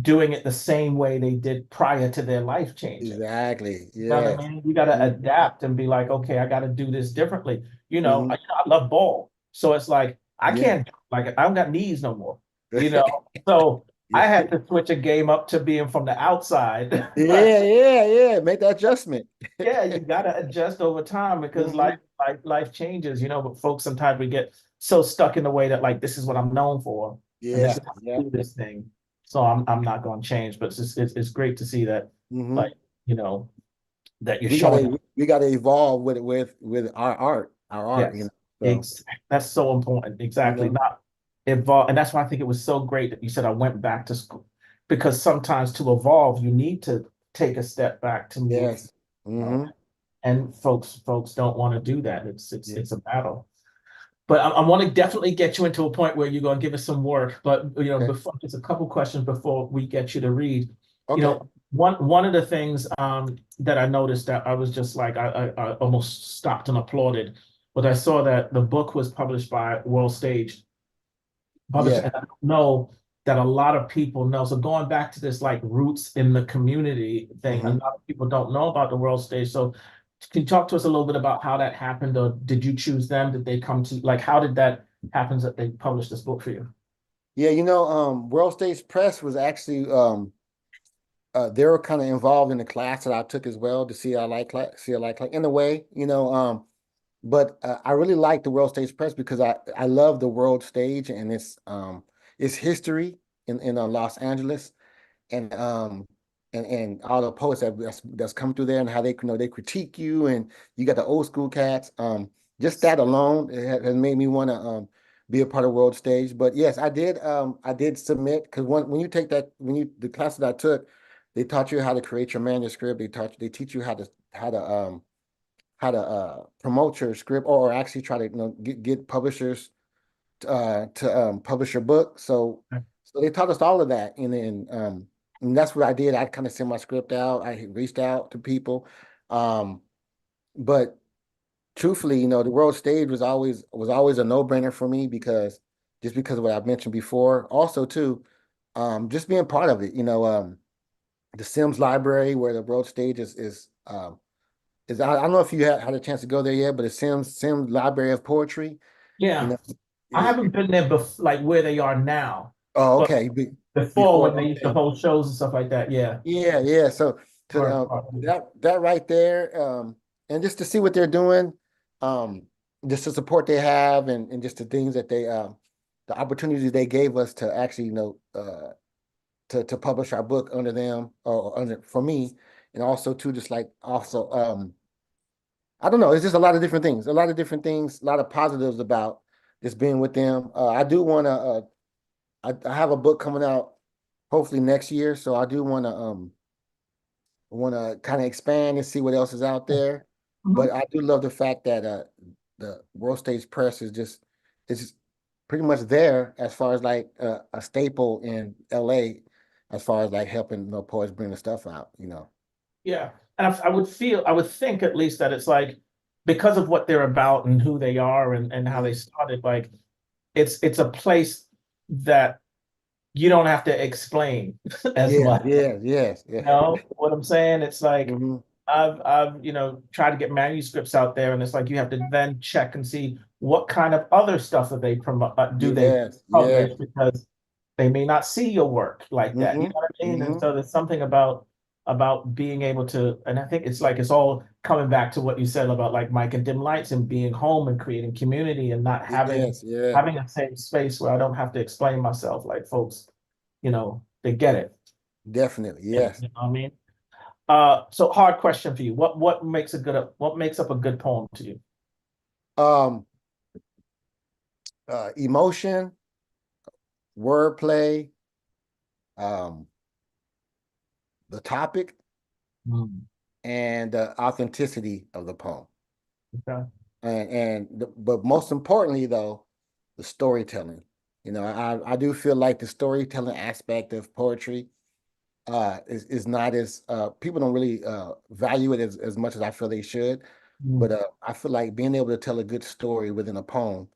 doing it the same way they did prior to their life changing. exactly. You know what I Yes. mean? You got to Hmm. adapt and be like, okay, I got to do this differently. Hmm. I love ball. So it's like, I Yeah. can't, like, I don't got knees no more, you know? So I Yeah. had to switch a game up to being from the outside. But Yeah, yeah, yeah. Make that adjustment. yeah, you got to adjust over time because Hmm. life changes, but folks, sometimes we get so stuck in the way that like, this is what I'm known for and this Yeah, is how I yeah. do this thing. So I'm not going to change, but it's great to see that, Hmm. like, you know, that you're showing. We gotta evolve with our art, Yes, So, that's so important. you Exactly. know, Not evolve. And that's why I think it was so great that you said I went back to school. Because sometimes to evolve, you need to take a step back to move. yes. You know? Hmm. And folks don't want to do that. It's Yeah. it's a battle. But I want to definitely get you into a point where you're going to give us some work. But Okay. before just a couple questions before we get you to read. Okay. One of the things that I noticed that I was just like I almost stopped and applauded, but I saw that the book was published by World Stage Publishing, Yeah. and I don't know that a lot of people know. So going back to this like roots in the community thing, a Hmm. lot of people don't know about the World Stage. So can you talk to us a little bit about how that happened, or did you choose them? Did they come to like how did that happen that they published this book for you? Yeah, World Stage Press was actually they were kind of involved in the class that I took as well, the CLI class in a way, but I really like the World Stage Press because I love the world stage and its history in Los Angeles, and all the poets that's come through there, and how they critique you, and you got the old school cats. Just that alone has made me want to be a part of world stage. But yes, I did submit, because when you take that when you the class that I took, they taught you how to create your manuscript. They teach you how to promote your script, or actually try to get publishers to publish your book. So they taught us all of that, and that's what I did. I kind of sent my script out. I reached out to people, um, but truthfully, the world stage was always a no-brainer for me, because of what I mentioned before. Also, too, just being part of it. The Sims library, where the world stage is I don't know if you had a chance to go there yet, but the Sims library of poetry. You Yeah, know, I it, haven't been there like where they are now, oh, but okay. before Before, when they used to okay. hold shows and stuff like that. Yeah. Yeah, yeah. So Part, part. that right there, and just to see what they're doing, um, just the support they have, and just the things that the opportunities they gave us to actually, to publish our book under them, or under for me, and also too, just like also, I don't know, it's just a lot of different things, a lot of positives about just being with them. I do want to, I have a book coming out hopefully next year, so I do want to kind of expand and see what else is out there. But Mhm. I do love the fact that the World Stage Press is pretty much there, as far as like a staple in LA, as far as like helping poets bring the stuff out. Yeah, and I would think at least that it's like because of what they're about and who they are and how they Mhm. started, like it's a place that you don't have to explain as Yeah, much. yeah, yes, You yeah. know what I'm saying? It's like Hmm. I've tried to get manuscripts out there, and it's like you have to then check and see what kind of other stuff that they promote do they Yes, yes. publish because they may not see your work like that. You Hmm. know what I mean? And Hmm. so there's something about being able to, and I think it's like it's all coming back to what you said about like Mike and Dim Lights and being home and creating community and not Yes, yeah, having a safe space where I don't have to explain myself. Like folks, they get it. definitely, You yes. know what I mean? So hard question for you. What makes up a good poem to you? emotion, wordplay, um, the topic, Mm, and the authenticity of the poem. okay. But most importantly though, the storytelling. I do feel like the storytelling aspect of poetry is not as people don't really value it as much as I feel they should. Mm, But I feel like being able to tell a good story within a poem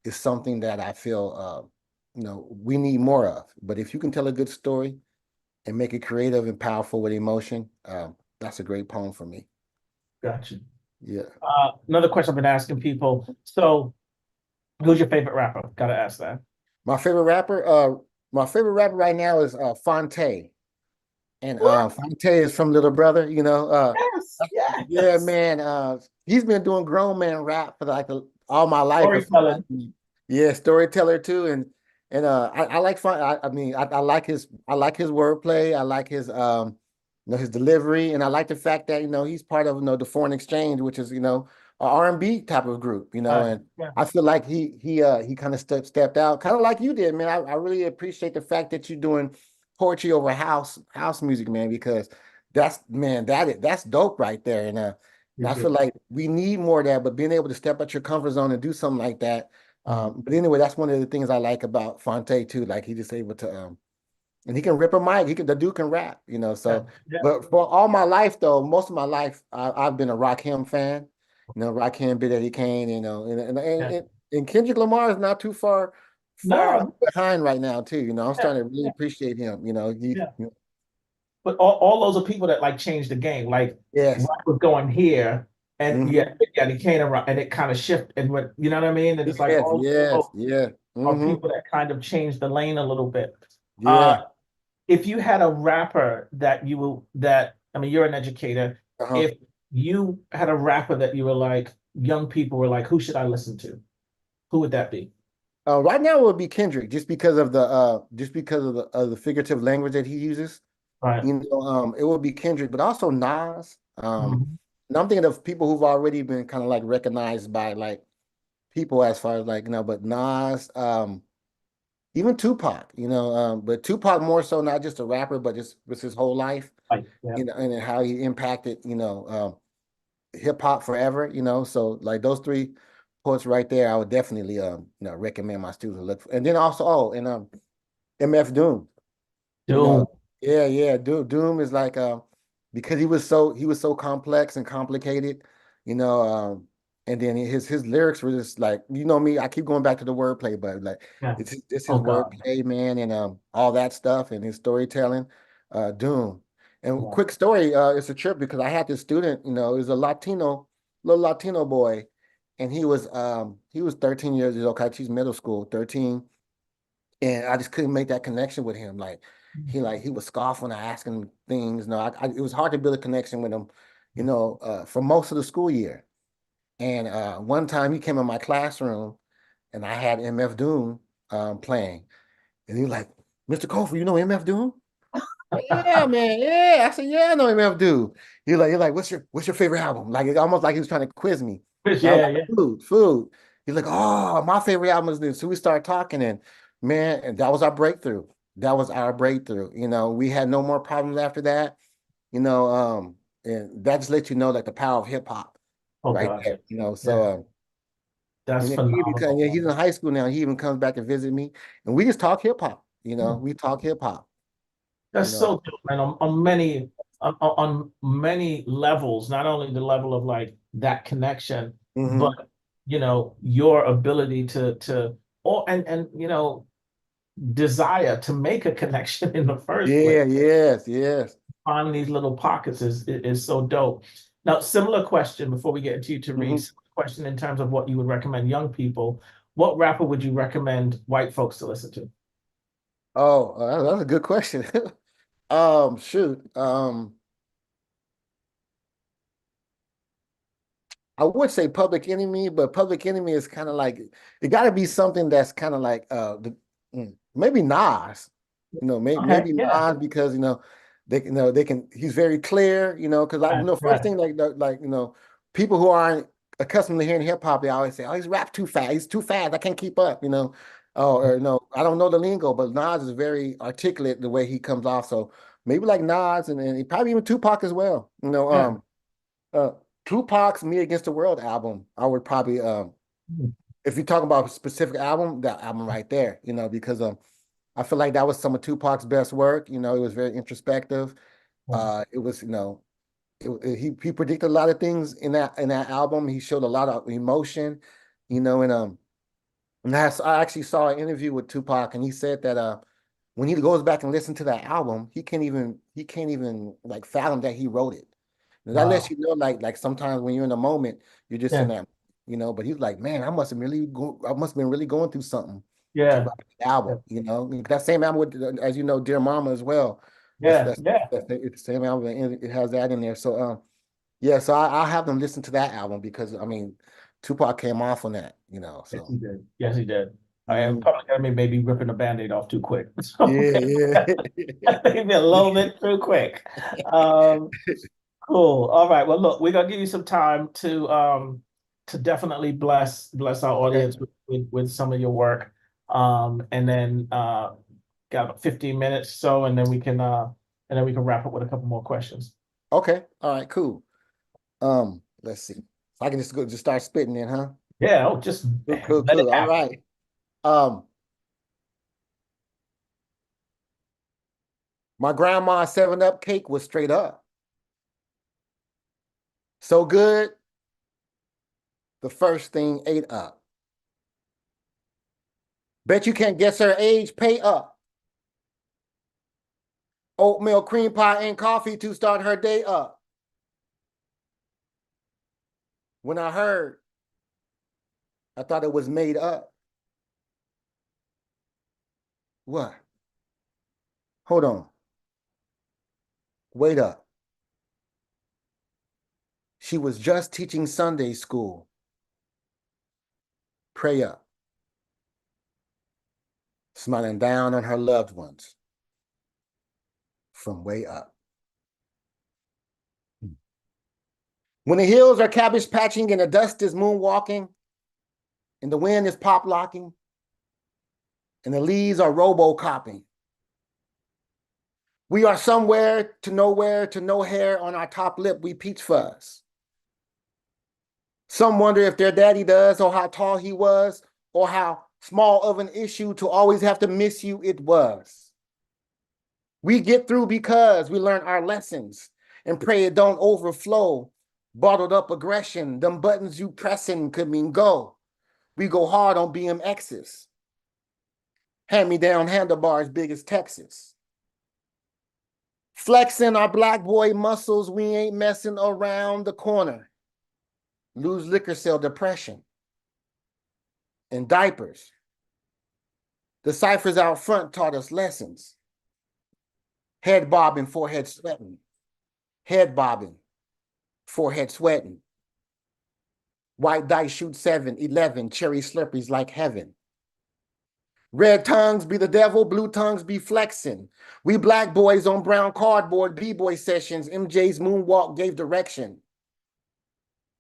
is something that I feel we need more of. But if you can tell a good story and make it creative and powerful with emotion, that's a great poem for me. gotcha. Yeah. Another question I've been asking people. So, who's your favorite rapper? Gotta ask that. My favorite rapper, my favorite rapper right now is Fonte. And What? Fonte is from Little Brother, Yes, yeah, yes. man. He's been doing grown man rap for like all my life. Storytelling. Yeah, storyteller too, and I like fun. I mean, I like his wordplay. I like his his delivery, and I like the fact that he's part of the Foreign Exchange, which is a R&B type of group, and Yeah. I feel like he kind of stepped out, kind of like you did, man. I really appreciate the fact that you're doing poetry over house music, man, because that's dope right there, and You I feel did. like we need more of that, but being able to step out your comfort zone and do something like that. Mm, But anyway, that's one of the things I like about Fonte too. Like he just able to and he can rip a mic. The dude can rap, yeah, so yeah. but for all my life though, most of my life I've been a Rakim fan. Rakim, Big Eddie Kane, Yeah. and Kendrick Lamar is not too far No, behind right now too. I'm yeah, starting to really yeah, appreciate him. yeah. But all those are people that like changed the game. Like Yes. rock was going here, and Hmm. yeah, they came around, and it kind of shifted, and what you know what I mean. And it's like Yes, all those yes, people yeah. are Hmm. people that kind of changed the lane a little bit. Uh, Yeah. if you had a rapper that you will that I mean, you're an educator. Uh-huh. If you had a rapper that you were like, young people were like, who should I listen to? Who would that be? Right now it would be Kendrick, just because of the figurative language that he uses. Right. It would be Kendrick, but also Nas. Mhm. And I'm thinking of people who've already been kind of like recognized by like people as far as like, but Nas, even Tupac, but Tupac more so not just a rapper, but just with his whole life, Like, yeah. and how he impacted, hip hop forever, So like those three poets right there, I would definitely recommend my students to look for. And then also, and MF Doom. You know, Dude. yeah, yeah. Doom is like because he was so complex and complicated, you know, and then his lyrics were just like, me, I keep going back to the wordplay, but like Yeah. it's his Oh God. wordplay, man, and all that stuff and his storytelling, Doom. And Yeah. quick story, it's a trip because I had this student, it was a little Latino boy, and he was 13 years old, okay, he's middle school, 13, and I just couldn't make that connection with him. He was scoff when I asked him things. No, it was hard to build a connection with him, for most of the school year. And one time he came in my classroom, and I had MF Doom playing, and he was like, "Mr. Cofer, you know MF Doom?" Yeah, man. Yeah. I said, yeah, I know MF Doom. He's like, what's your favorite album? Like it's almost like he was trying to quiz me. And I was Yeah, yeah. like, food. He's like, oh, my favorite album is this. So we started talking, and man, and that was our breakthrough. That was our breakthrough. We had no more problems after that. You know, and that just lets you know like the power of hip hop Oh right God. there. Yeah. So That's and then yeah, phenomenal. he's in high school now. He even comes back to visit me, and we just talk hip hop. We talk hip hop. You That's know. so dope, man. On many levels, not only the level of like that connection, but Hmm. your ability to or and desire to make a connection in the first place. Yeah, yes, yes. Find these little pockets is so dope. Now, similar question before we get into you to read. Hmm. Similar question in terms of what you would recommend young people. What rapper would you recommend white folks to listen to? Oh, that's a good question. Shoot. I would say Public Enemy, but Public Enemy is kind of like it got to be something that's kind of like maybe Nas. Okay, Maybe yeah, Nas because they can he's very clear. Because right, first right. thing like people who aren't accustomed to hearing hip hop, they always say, "Oh, he's rap too fast. He's too fast. I can't keep up." Oh, or no, I don't know the lingo, but Nas is very articulate the way he comes off. So maybe like Nas and probably even Tupac as well. Yeah. Uh, Tupac's "Me Against the World" album, I would probably if you talk about a specific album, that album right there, because I feel like that was some of Tupac's best work. It was very introspective. It was, he predicted a lot of things in that album. He showed a lot of emotion, and I actually saw an interview with Tupac, and he said that when he goes back and listens to that album, he can't even like fathom that he wrote it. And that lets Wow. you know, like sometimes when you're in a moment, you're just in Yeah. that, But he's like, man, I must have been really going through something to Yeah. write the album. That same album with, as you know, Dear Mama as well. That's Yeah. that's Yeah. it's the same album. And it has that in there. So yeah, so I'll have them listen to that album because I mean, Tupac came off on that. Yes, So he did. Yes, he did. I am mhm. Public Enemy maybe ripping the Band-Aid off too quick. So Yeah, maybe a little bit too quick. Um, cool. All right. Well, look, we're gonna give you some time to definitely bless our okay, audience with some of your work. And then got about 15 minutes so, and then we can wrap up with a couple more questions. okay, all right, cool. Let's see. So I can just start spitting then, huh? Yeah, oh, just Cool, cool, let it cool. All happen. right. Um, my grandma's 7 Up cake was straight up. So good, the first thing ate up. Bet you can't guess her age, pay up. Oatmeal, cream pie, and coffee to start her day up. When I heard, I thought it was made up. What? Hold on. Wait up. She was just teaching Sunday school. Pray up. Smiling down on her loved ones from way up. When the hills are cabbage patching and the dust is moonwalking and the wind is pop locking and the leaves are robo-copping. We are somewhere to nowhere to no hair on our top lip, we peach fuzz. Some wonder if their daddy does or how tall he was or how small of an issue to always have to miss you it was. We get through because we learn our lessons and pray it don't overflow. Bottled up aggression, them buttons you pressing could mean go. We go hard on BMXs. Hand-me-down handlebars big as Texas. Flexing our black boy muscles, we ain't messing around the corner. Lose liquor cell depression. And diapers. The ciphers out front taught us lessons. Head bobbing, forehead sweating. Head bobbing, forehead sweating. White dice shoot 7, 11, cherry slurpees like heaven. Red tongues be the devil, blue tongues be flexing. We black boys on brown cardboard, B-boy sessions, MJ's moonwalk gave direction.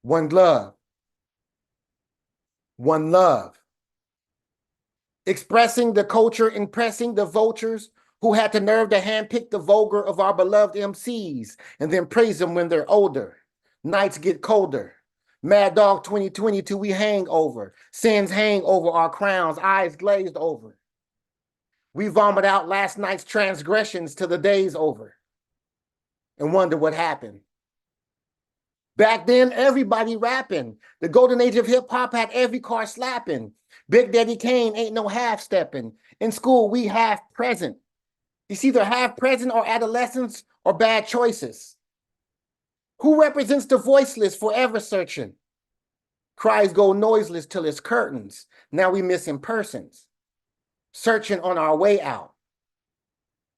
One glove, one love. Expressing the culture, impressing the vultures who had the nerve to handpick the vulgar of our beloved MCs and then praise them when they're older. Nights get colder. Mad Dog 2022, we hang over. Sins hang over our crowns, eyes glazed over. We vomit out last night's transgressions till the day's over and wonder what happened. Back then, everybody rapping. The golden age of hip hop had every car slapping. Big Daddy Kane ain't no half stepping. In school, we half present. It's either half present or adolescence or bad choices. Who represents the voiceless, forever searching? Cries go noiseless till it's curtains. Now we missing persons. Searching on our way out.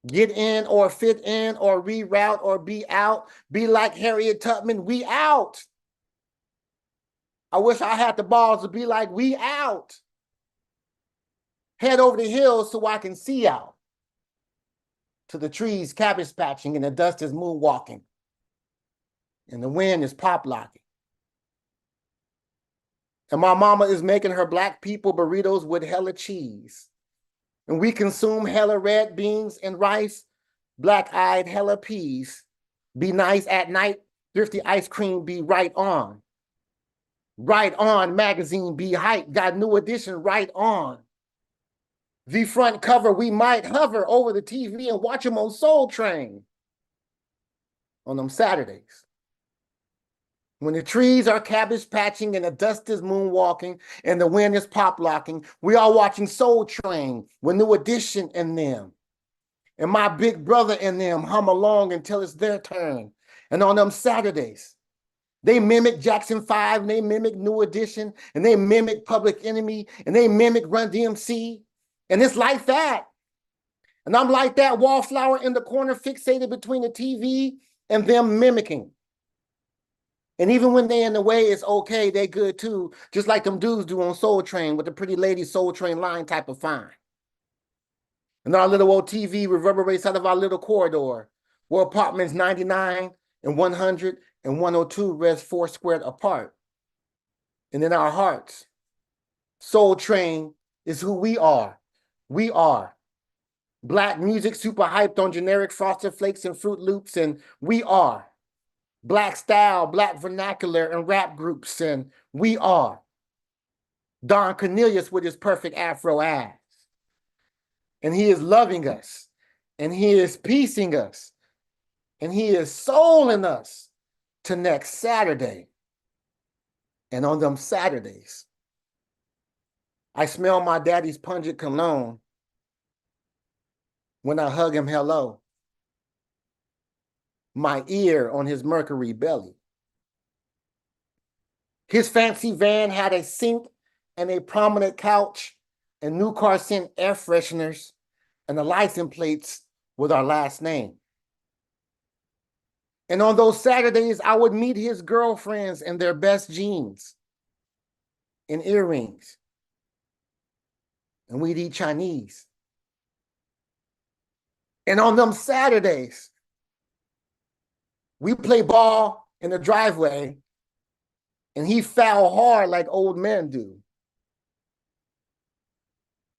Get in or fit in or reroute or be out. Be like Harriet Tubman, we out. I wish I had the balls to be like, we out. Head over the hills so I can see out. To the trees cabbage patching and the dust is moonwalking. And the wind is pop locking. And my mama is making her black people burritos with hella cheese. And we consume hella red beans and rice, black-eyed hella peas. Be nice at night, thrifty ice cream be right on. Right on magazine be hype, got new edition right on. The front cover, we might hover over the TV and watch them on Soul Train on them Saturdays. When the trees are cabbage patching and the dust is moonwalking and the wind is pop locking, we are watching Soul Train with New Edition in them. And my big brother and them hum along until it's their turn. And on them Saturdays, they mimic Jackson 5, and they mimic New Edition, and they mimic Public Enemy, and they mimic Run DMC. And it's like that. And I'm like that wallflower in the corner fixated between the TV and them mimicking. And even when they in the way, it's okay, they good too. Just like them dudes do on Soul Train with the pretty lady Soul Train line type of fine. And our little old TV reverberates out of our little corridor, where apartments 99 and 100 and 102 rest 4 squared apart. And in our hearts, Soul Train is who we are. We are. Black music super hyped on generic Frosted Flakes and Fruit Loops, and we are. Black style, black vernacular, and rap groups, and we are. Don Cornelius with his perfect afro ass. And he is loving us, and he is piecing us, and he is souling us to next Saturday. And on them Saturdays, I smell my daddy's pungent cologne when I hug him hello. My ear on his Mercury belly. His fancy van had a sink and a prominent couch and new car scent air fresheners and the license plates with our last name. And on those Saturdays, I would meet his girlfriends in their best jeans and earrings. And we'd eat Chinese. And on them Saturdays, we play ball in the driveway, and he foul hard like old men do.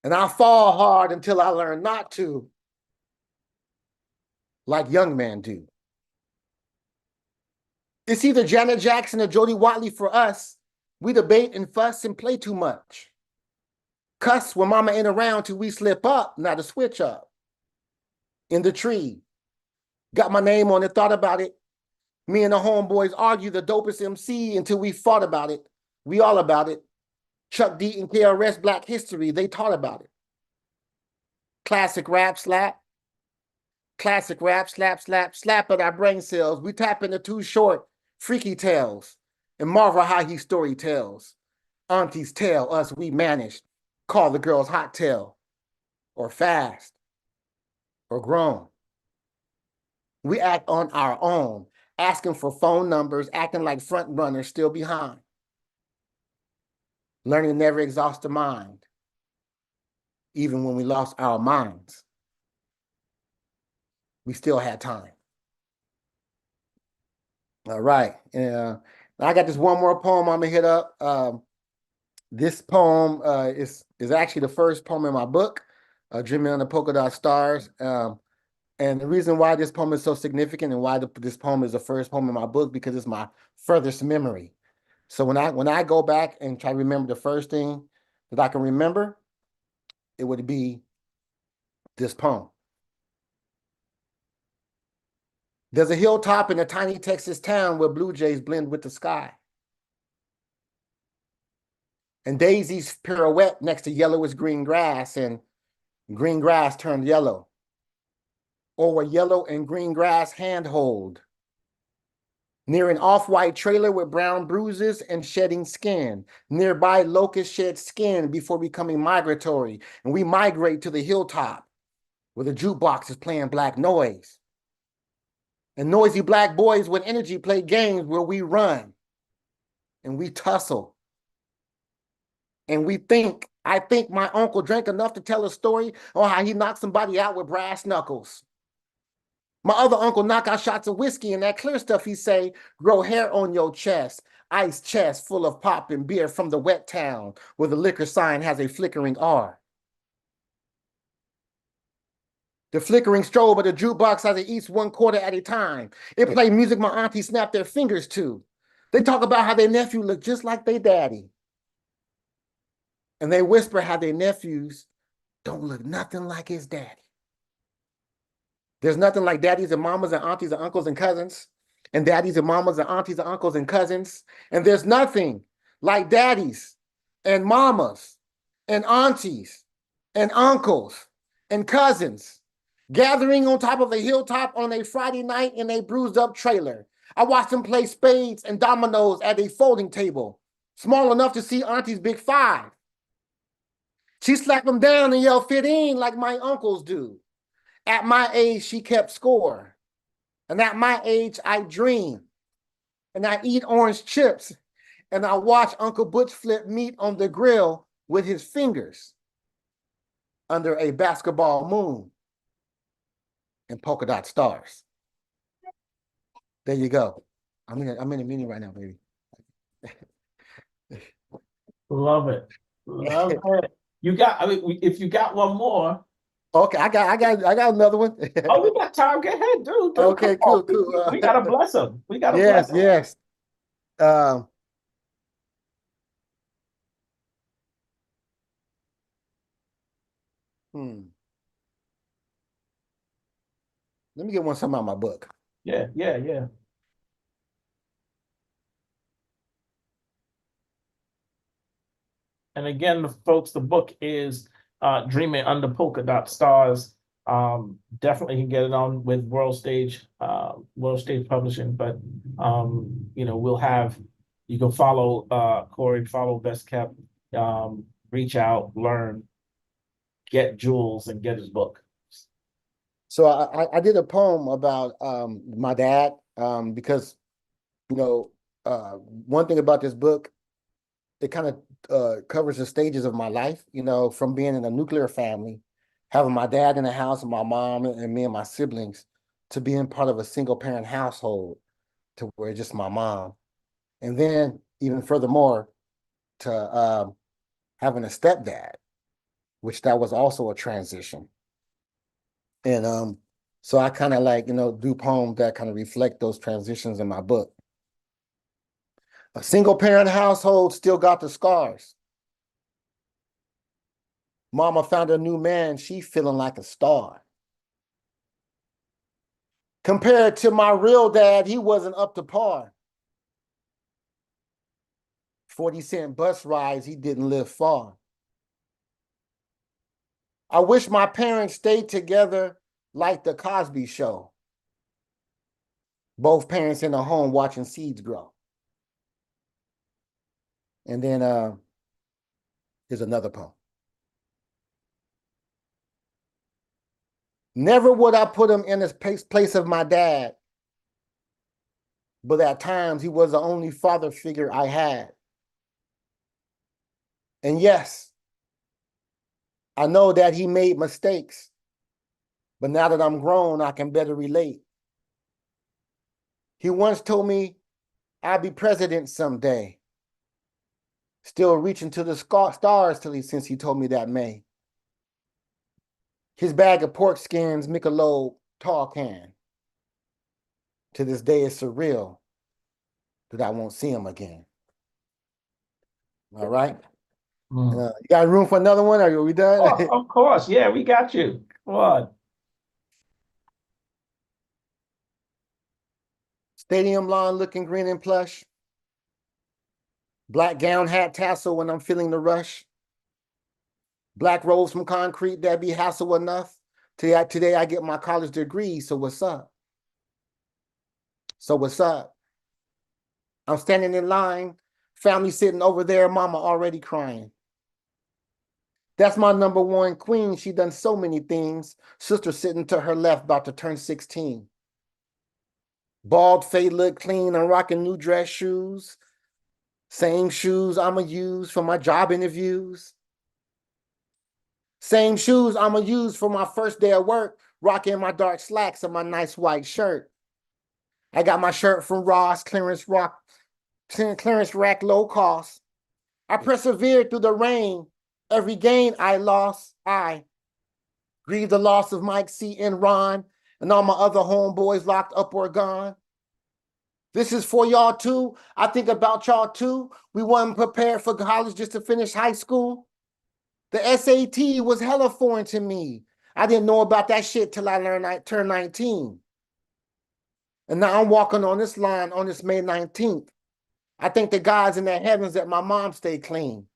And I fall hard until I learn not to, like young men do. It's either Janet Jackson or Jody Watley for us. We debate and fuss and play too much. Cuss when mama ain't around till we slip up, not a switch up. In the tree, got my name on it, thought about it. Me and the homeboys argue the dopest MC until we fought about it. We all about it. Chuck D and KRS Black History, they taught about it. Classic rap slap. Classic rap slap, slap, slap at our brain cells. We tap into Too Short, Freaky Tales, and marvel how he story tells. Aunties tell us we managed. Call the girls hot tail, or fast, or grown. We act on our own, asking for phone numbers, acting like front runners still behind. Learning to never exhaust the mind, even when we lost our minds. We still had time. All right. I got this one more poem I'm gonna hit up. This poem is actually the first poem in my book, Dreaming Under Polka-Dot Stars. And the reason why this poem is so significant and why this poem is the first poem in my book, because it's my furthest memory. So when I go back and try to remember the first thing that I can remember, it would be this poem. There's a hilltop in a tiny Texas town where blue jays blend with the sky. And daisies pirouette next to yellowish green grass, and green grass turned yellow. Or where yellow and green grass handhold. Near an off-white trailer with brown bruises and shedding skin. Nearby, locusts shed skin before becoming migratory, and we migrate to the hilltop where the jukebox is playing black noise. And noisy black boys with energy play games where we run and we tussle. And I think my uncle drank enough to tell a story on how he knocked somebody out with brass knuckles. My other uncle knock out shots of whiskey and that clear stuff he say, grow hair on your chest. Ice chest full of pop and beer from the wet town where the liquor sign has a flickering R. The flickering strobe of the jukebox as it eats 1/4 at a time. It play music my auntie snapped their fingers to. They talk about how their nephew looked just like their daddy. And they whisper how their nephews don't look nothing like his daddy. There's nothing like daddies and mamas and aunties and uncles and cousins, and daddies and mamas and aunties and uncles and cousins. And there's nothing like daddies and mamas and aunties and uncles and cousins gathering on top of a hilltop on a Friday night in a bruised up trailer. I watched them play spades and dominoes at a folding table, small enough to see auntie's big five. She slapped them down and yelled, "Fit in," like my uncles do. At my age, she kept score. And at my age, I dream. And I eat orange chips. And I watch Uncle Butch flip meat on the grill with his fingers under a basketball moon and polka-dot stars. There you go. I'm in a meeting right now, baby. Love it. Love it. You got, I mean, if you got one more. Okay, I got another one. Oh, we got time. Go ahead, dude. Okay, cool. We gotta bless him. We gotta yes, bless him. yes. Let me get one something out of my book. Yeah. And again, folks, the book is Dreaming Under Polka-Dot Stars. Definitely can get it on with World Stage Publishing, but we'll have, you can follow Cory, follow BessKepp, reach out, learn, get Jules, and get his book. So I did a poem about my dad because one thing about this book, it kind of covers the stages of my life, from being in a nuclear family, having my dad in the house and my mom and me and my siblings, to being part of a single parent household to where just my mom. And then even furthermore to having a stepdad, which that was also a transition. And so I kind of do poems that kind of reflect those transitions in my book. A single parent household still got the scars. Mama found a new man, she feeling like a star. Compared to my real dad, he wasn't up to par. 40-cent bus rides, he didn't live far. I wish my parents stayed together like the Cosby Show. Both parents in the home watching seeds grow. And then here's another poem. Never would I put him in the place of my dad, but at times he was the only father figure I had. And yes, I know that he made mistakes, but now that I'm grown, I can better relate. He once told me I'll be president someday. Still reaching to the stars since he told me that May. His bag of pork skins, Michelob tall can. To this day, it's surreal that I won't see him again. All right. You got room for another one? Are we done? Oh, of course. Yeah, we got you. Come on. Stadium lawn looking green and plush. Black gown, hat, tassel when I'm feeling the rush. Black rolls from concrete, that be hassle enough. Today I get my college degree, so what's up? So what's up? I'm standing in line, family sitting over there, mama already crying. That's my number one queen, she done so many things. Sister sitting to her left, about to turn 16. Bald fade look clean, I'm rocking new dress shoes. Same shoes I'ma use for my job interviews. Same shoes I'ma use for my first day of work, rocking my dark slacks and my nice white shirt. I got my shirt from Ross, clearance rock. Clearance rack low cost. I persevered through the rain. Every gain I lost, I grieve the loss of Mike C. and Ron and all my other homeboys locked up or gone. This is for y'all too. I think about y'all too. We wasn't prepared for college just to finish high school. The SAT was hella foreign to me. I didn't know about that shit till I learned I turned 19. And now I'm walking on this line on this May 19th. I thank the gods in the heavens that my mom stayed clean.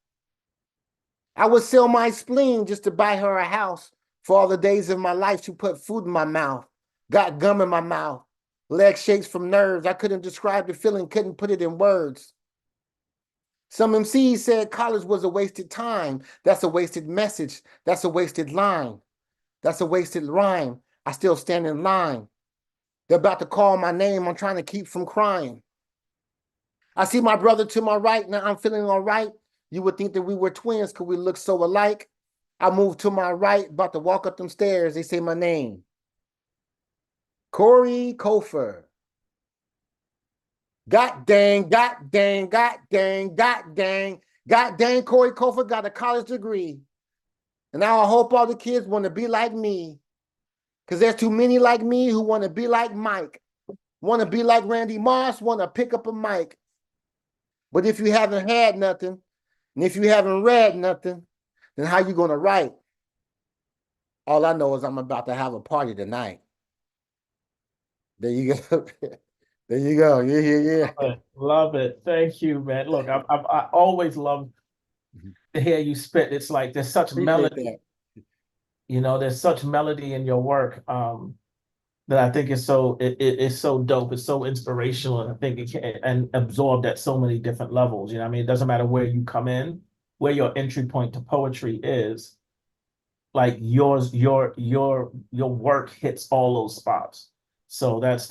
I would sell my spleen just to buy her a house. For all the days of my life, she put food in my mouth, got gum in my mouth, leg shakes from nerves. I couldn't describe the feeling, couldn't put it in words. Some MCs said college was a wasted time. That's a wasted message. That's a wasted line. That's a wasted rhyme. I still stand in line. They're about to call my name. I'm trying to keep from crying. I see my brother to my right. Now I'm feeling all right. You would think that we were twins because we look so alike. I move to my right, about to walk up them stairs. They say my name. Cory Cofer. God dang, God dang, God dang, God dang, God dang, Cory Cofer got a college degree. And now I hope all the kids want to be like me. Because there's too many like me who want to be like Mike. Want to be like Randy Moss, want to pick up a mic. But if you haven't had nothing, and if you haven't read nothing, then how you going to write? All I know is I'm about to have a party tonight. There you go. There you go. Yeah, yeah, yeah. Love it. Love it. Thank you, man. Look, I always love to hear you spit. It's like there's such Appreciate melody, that. there's such melody in your work that I think is it's so dope. It's so inspirational, and I think it can and absorbed at so many different levels. You know what I mean? It doesn't matter where you come in, where your entry point to poetry is, like your work hits all those spots. So Thank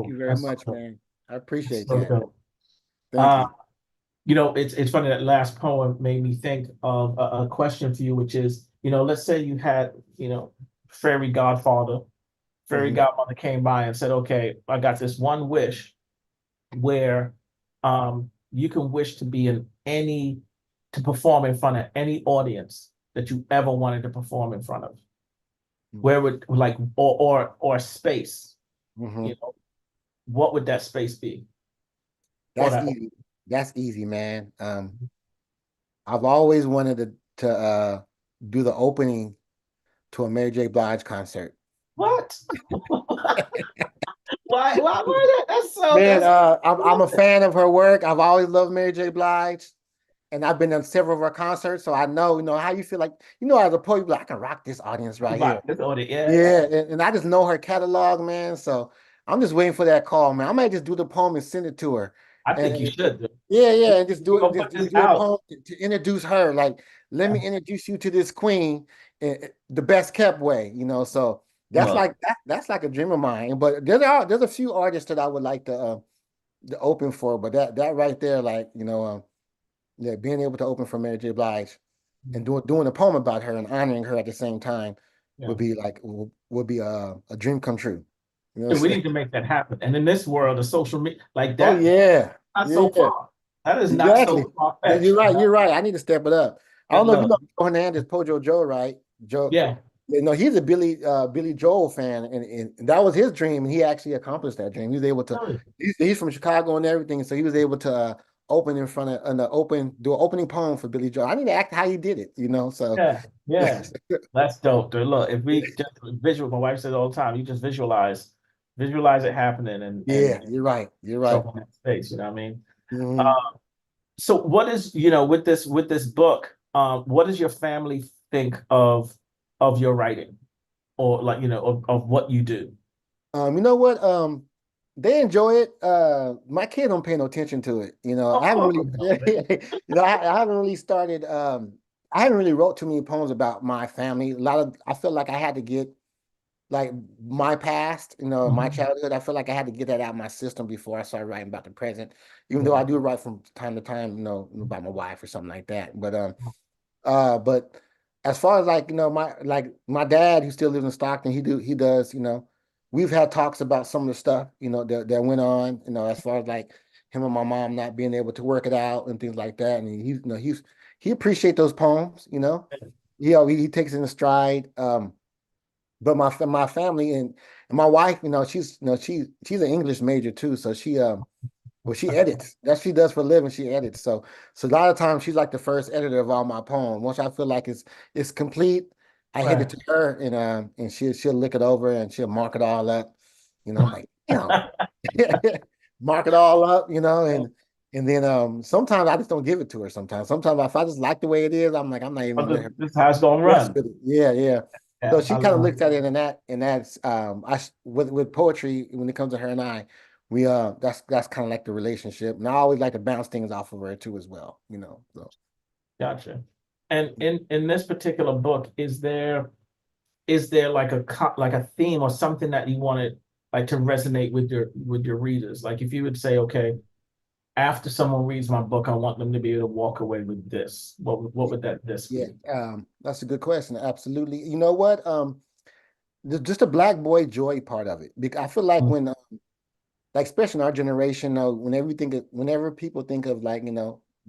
you very that's so much, dope. man. I That's appreciate so that. dope. Thank Uh, you. it's funny that last poem made me think of a question for you, which is, let's say you had, fairy godfather, fairy Mm-hmm. godmother came by and said, okay, I got this one wish where you can wish to be to perform in front of any audience that you ever wanted to perform in front of. Where would like or space, Mm-hmm. you know, what would that space be? Or That's that easy. That's easy, man. I've always wanted to do the opening to a Mary J. Blige concert. what? Why that? Man, That's I'm a fan of her work. I've always loved Mary J. Blige, and I've been in several of her concerts, so I know, how you feel like, as a poet, you're like, I can rock this audience right right. here. That's all it, yeah. Yeah, and I just know her catalog, man. So I'm just waiting for that call, man. I might just do the poem and send it to her. I think you And should. yeah, yeah, and just do We're it, gonna just, put this just do a out. poem to introduce her. Like, let me introduce you to this queen, the best kept way, So that's Look, like that's like a dream of mine. But there's a few artists that I would like to open for, but that right there, like, yeah, being able to open for Mary J. Blige and doing a poem about her and honoring her at the same time yeah. would be like would be a dream come true. You know Yeah, what we I'm saying? need to make that happen. And in this world of social media, like Oh that, yeah, not yeah, so far. That is not exactly. so far Yeah, you're fetched. right. You're right. I need to step it up. I don't know if you Look, know Joe Hernandez, Pojo Joe, right? Joe. yeah. He's a Billy Joel fan, and that was his dream, and he actually accomplished that dream. He was able to. Really. He's from Chicago and everything, so he was able to open in front of do an opening poem for Billy Joel. I need to act how he did it, So Yeah, yeah. That's dope, dude. Look, if we just visual, my wife says all the time, you just visualize it happening and yeah, you're right. You're right. show them that space, you know what I mean? Hmm. So what is, with this book, what does your family think of your writing or like, of what you do? You know what? They enjoy it. My kid don't pay no attention to it. Of I haven't course, really, no, man. I haven't really started. I haven't really wrote too many poems about my family. I feel like I had to get like my past, my Mhm. childhood. I feel like I had to get that out of my system before I started writing about the present. Even though Yeah. I do write from time to time, about my wife or something like that. But as far as like, my dad who still lives in Stockton, he does, we've had talks about some of the stuff, that went on, as far as like, him and my mom not being able to work it out and things like that. And he appreciate those poems, he takes it in stride. But my family and my wife, she's an English major too, so she edits. That she does for a living. She edits. So a lot of times she's like the first editor of all my poems. Once I feel like it's complete, I hand it Right. to her and she'll look it over and she'll mark it all up. I'm like, mark it all up, and then sometimes I just don't give it to her sometimes. Sometimes if I just like the way it is, I'm like, I'm not even But gonna let her this is how it's gonna mess run. with it. Yeah, yeah. So Yeah, she I kind of love looks at it and that's with poetry when it comes to her and I, we that's kind of like the relationship. And I always like to bounce things off of her too as well, So Gotcha. And in this particular book, is there like like a theme or something that you wanted like to resonate with your readers? Like if you would say, okay, after someone reads my book, I want them to be able to walk away with this. What would that this yeah, be? that's a good question. Absolutely. You know what? Just the black boy joy part of it. Because I feel like when like especially in our generation, whenever people think of like,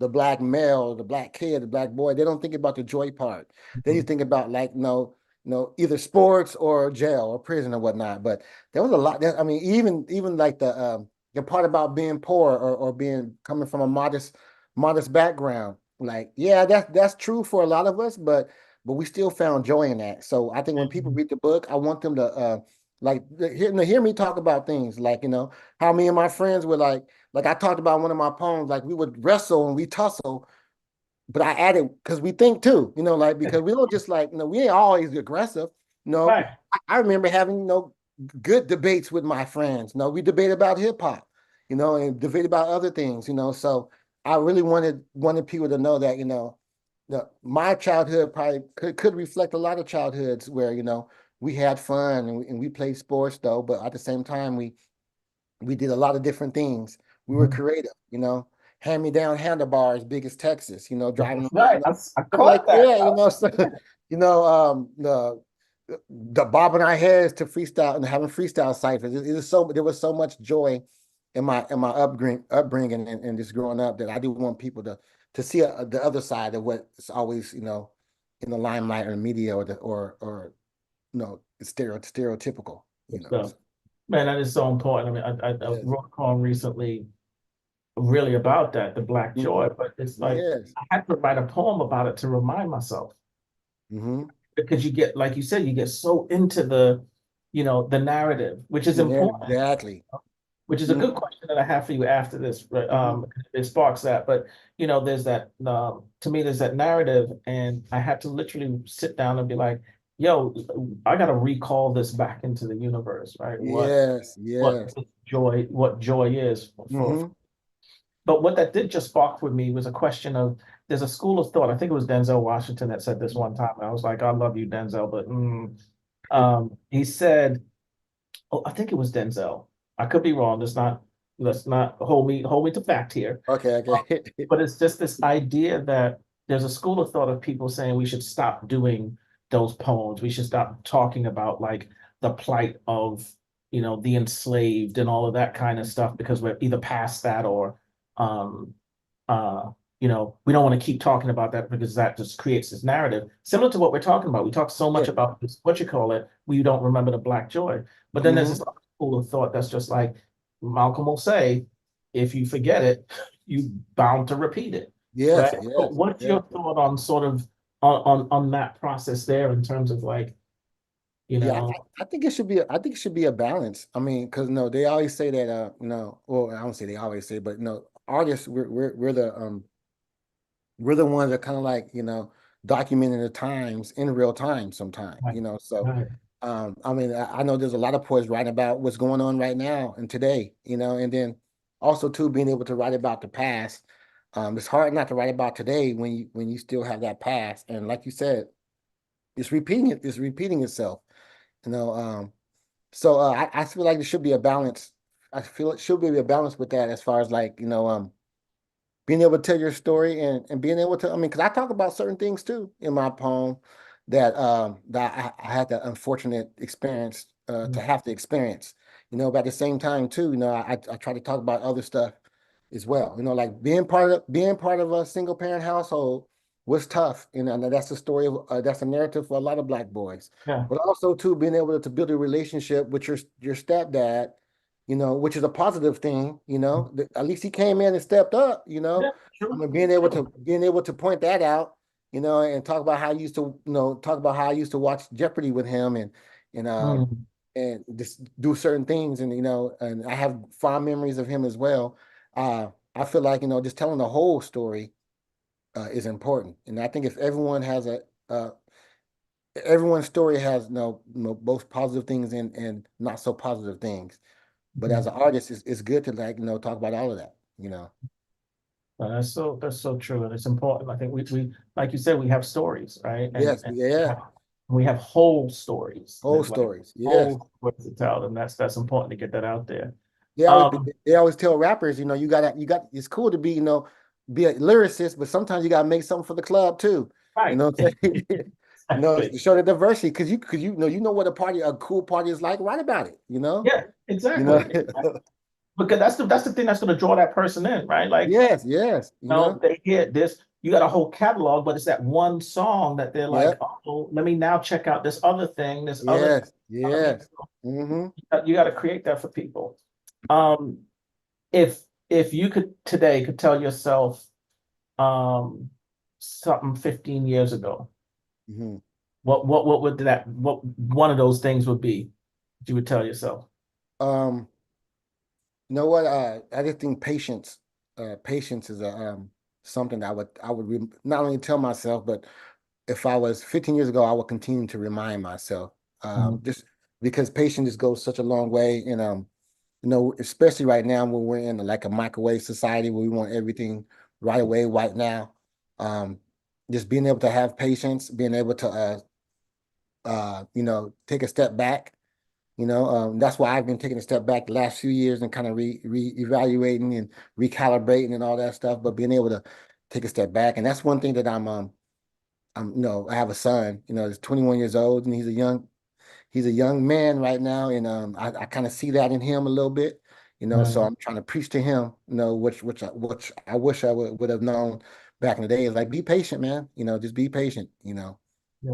the black male, the black kid, the black boy, they don't think about the joy part. They just Mhm. think about like, either sports or jail or prison or whatnot. But there was a lot that, I mean, even like the part about being poor or being coming from a modest background. Like, yeah, that's true for a lot of us, but we still found joy in that. So I think when people read the book, I want them to like hear me talk about things like, how me and my friends were like I talked about one of my poems, like we would wrestle and we tussle, but I added because we think too, like because we don't just like, we ain't always aggressive. Right. I remember having, good debates with my friends. We debate about hip hop, and debate about other things, So I really wanted people to know that, my childhood probably could reflect a lot of childhoods where, we had fun and we played sports though, but at the same time we did a lot of different things. We were Mhm. creative, hand me down handlebars, big as Texas, driving around, Right. I stuff like caught that. yeah, so, the bobbing our heads to freestyle and having freestyle ciphers. There was so much joy in my upbringing and just growing up that I do want people to see the other side of what's always, in the limelight or the media or stereotypical, So, man, that is so important. I mean, I Yes. wrote a poem recently really about that, the black Mhm. joy, but it's like Yes. I had to write a poem about it to remind myself Mm-hmm. because you get, like you said, you get so into the narrative, which is Yeah, important, exactly. which is a good Mhm. question that I have for you after this. But Mhm. it sparks that. But there's that to me, there's that narrative, and I had to literally sit down and be like, "Yo, I got to recall this back into the universe, right? Yes, What yes. what joy is for. Hmm. But what that did just spark for me was a question of there's a school of thought. I think it was Denzel Washington that said this one time. And I was like, I love you, Denzel, but he said, oh, I think it was Denzel. I could be wrong. Let's not hold me to fact here. Okay, Um, okay. but it's just this idea that there's a school of thought of people saying we should stop doing those poems. We should stop talking about like the plight of the enslaved and all of that kind of stuff because we're either past that or um we don't want to keep talking about that because that just creates this narrative similar to what we're talking about. We talk so much Yeah. about this, what you call it, we don't remember the black joy. But then there's this Hmm. other school of thought that's just like Malcolm will say, if you forget it, you bound to repeat it. Yes, Right. So yes, what's yes. your thought on sort of on that process there in terms of like, you Yeah, know, I think it should be a balance. I mean, because no, they always say that well, I don't say they always say, but no, artists we're the ones that kind of like, documenting the times in real time sometimes, right, So right, I mean, I know there's a lot of poets writing about what's going on right now and today, and then also too being able to write about the past. It's hard not to write about today when you still have that past. And like you said, it's repeating itself, you know. So I feel like there should be a balance. I feel it should be a balance with that as far as like, being able to tell your story and being able to, I mean, because I talk about certain things too in my poem that I had the unfortunate experience to mm, have to experience, but at the same time too, I try to talk about other stuff as well. Like being part of a single parent household was tough, and that's the story of that's a narrative for a lot of Black boys. Yeah. But also too being able to build a relationship with your stepdad, which is a positive thing. At least he came in and stepped up. Yeah, I true. mean, being able to point that out, and talk about how I used to, talk about how I used to watch Jeopardy with him, and Mm. just do certain things, and I have fond memories of him as well. I feel like, just telling the whole story is important. And I think if everyone's story has, both positive things and not so positive things. But as Mhm. an artist, it's good to, like, talk about all of that. That's so true, and it's important. I think we like you said, we have stories, right? And Yes, yeah, we have whole stories. whole There's like stories. Yes. whole stories to tell, and that's important to get that out there. They always Um, they always tell rappers, it's cool to be, be a lyricist, but sometimes you gotta make something for the club too. You right. know what I'm saying? Exactly. To show the diversity, because you know what a cool party is like, write about it, Yeah, you know. exactly. Because that's the thing that's going to draw that person in, right? Like, Yes, yes, they hear this, you got a whole catalog, but it's that one song that they're like, yep, oh, let me now check out this other thing, this other thing. yes, I mean, yes. Mm-hmm. you got to create that for people. Um, if you could tell yourself um something 15 years ago, Mm-hmm. what would that what one of those things would be that you would tell yourself? Um, you know what? I just think patience is a something that I would not only tell myself, but if I was 15 years ago, I would continue to remind myself, Mhm. just because patience just goes such a long way. And, especially right now when we're in like a microwave society where we want everything right away, right now. Um, just being able to have patience, being able to, take a step back. That's why I've been taking a step back the last few years and kind of re-evaluating and recalibrating and all that stuff. But being able to take a step back, and that's one thing that I have a son, he's 21 years old, and he's a young man right now, and I kind of see that in him a little bit, so Right. I'm trying to preach to him, which I wish I would have known back in the day, is like, be patient, man, just be patient, Yeah.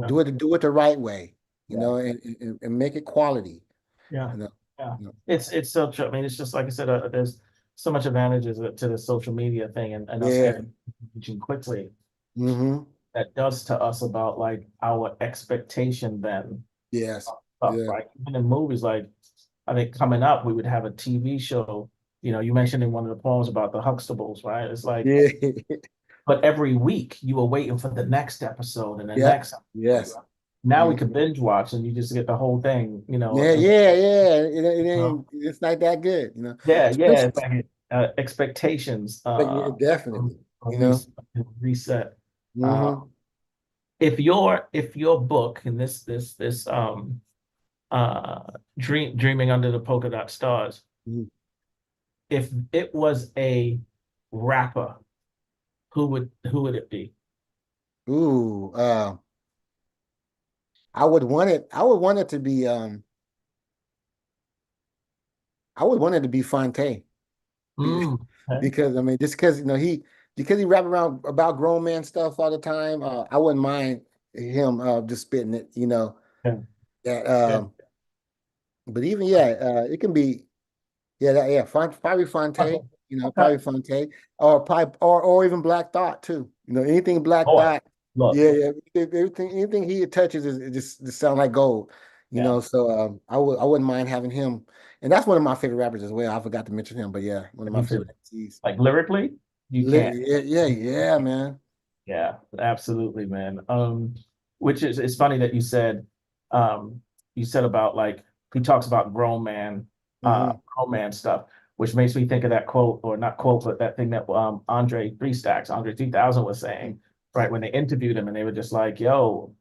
do it the right way, Yeah. and make it quality, Yeah. you know, Yeah. you know. It's so true. I mean, it's just like I said, there's so much advantages to the social media thing and us Yeah. getting reaching quickly Mm-hmm. that does to us about like our expectation then Yes. stuff, Yeah. right? Even in movies, like I think coming up, we would have a TV show. You mentioned in one of the poems about the Huxtables, right? It's like, Yeah. but every week you were waiting for the next episode and the Yep. next episode. Yes. Now we Mhm. can binge watch and you just get the whole thing, Yeah, and yeah, yeah. It uh, ain't, it's not that good. yeah, yeah, it's Especially, like expectations but yeah, definitely, are reset. Uh, hmm if your book and this uh dreaming under the polka dot stars, if it was a rapper, who would it be? Ooh, I would want it to be, I would want it to be Fonte. Be- Okay. because I mean, just because because he rap around about grown man stuff all the time, I wouldn't mind him just spitting it, Yeah. that Yeah. but even, yeah, it can be. Yeah, probably Okay. Fonte, Okay. probably Fonte, or even Black Thought too. Anything Black Boy, Thought. look. Yeah, yeah. Anything he touches is, it just sound like gold. Yeah. So I wouldn't mind having him, and that's one of my favorite rappers as well. I forgot to mention him, but yeah, one of my Me too. favorite MCs. Like lyrically, you can't. Yeah, yeah, yeah, man. Yeah, absolutely, man. Which is it's funny that um, you said about like he talks about Hmm. grown man stuff, which makes me think of that quote, or not quote, but that thing that Andre 3000 was saying, right, when they interviewed him and they were just like, "Yo,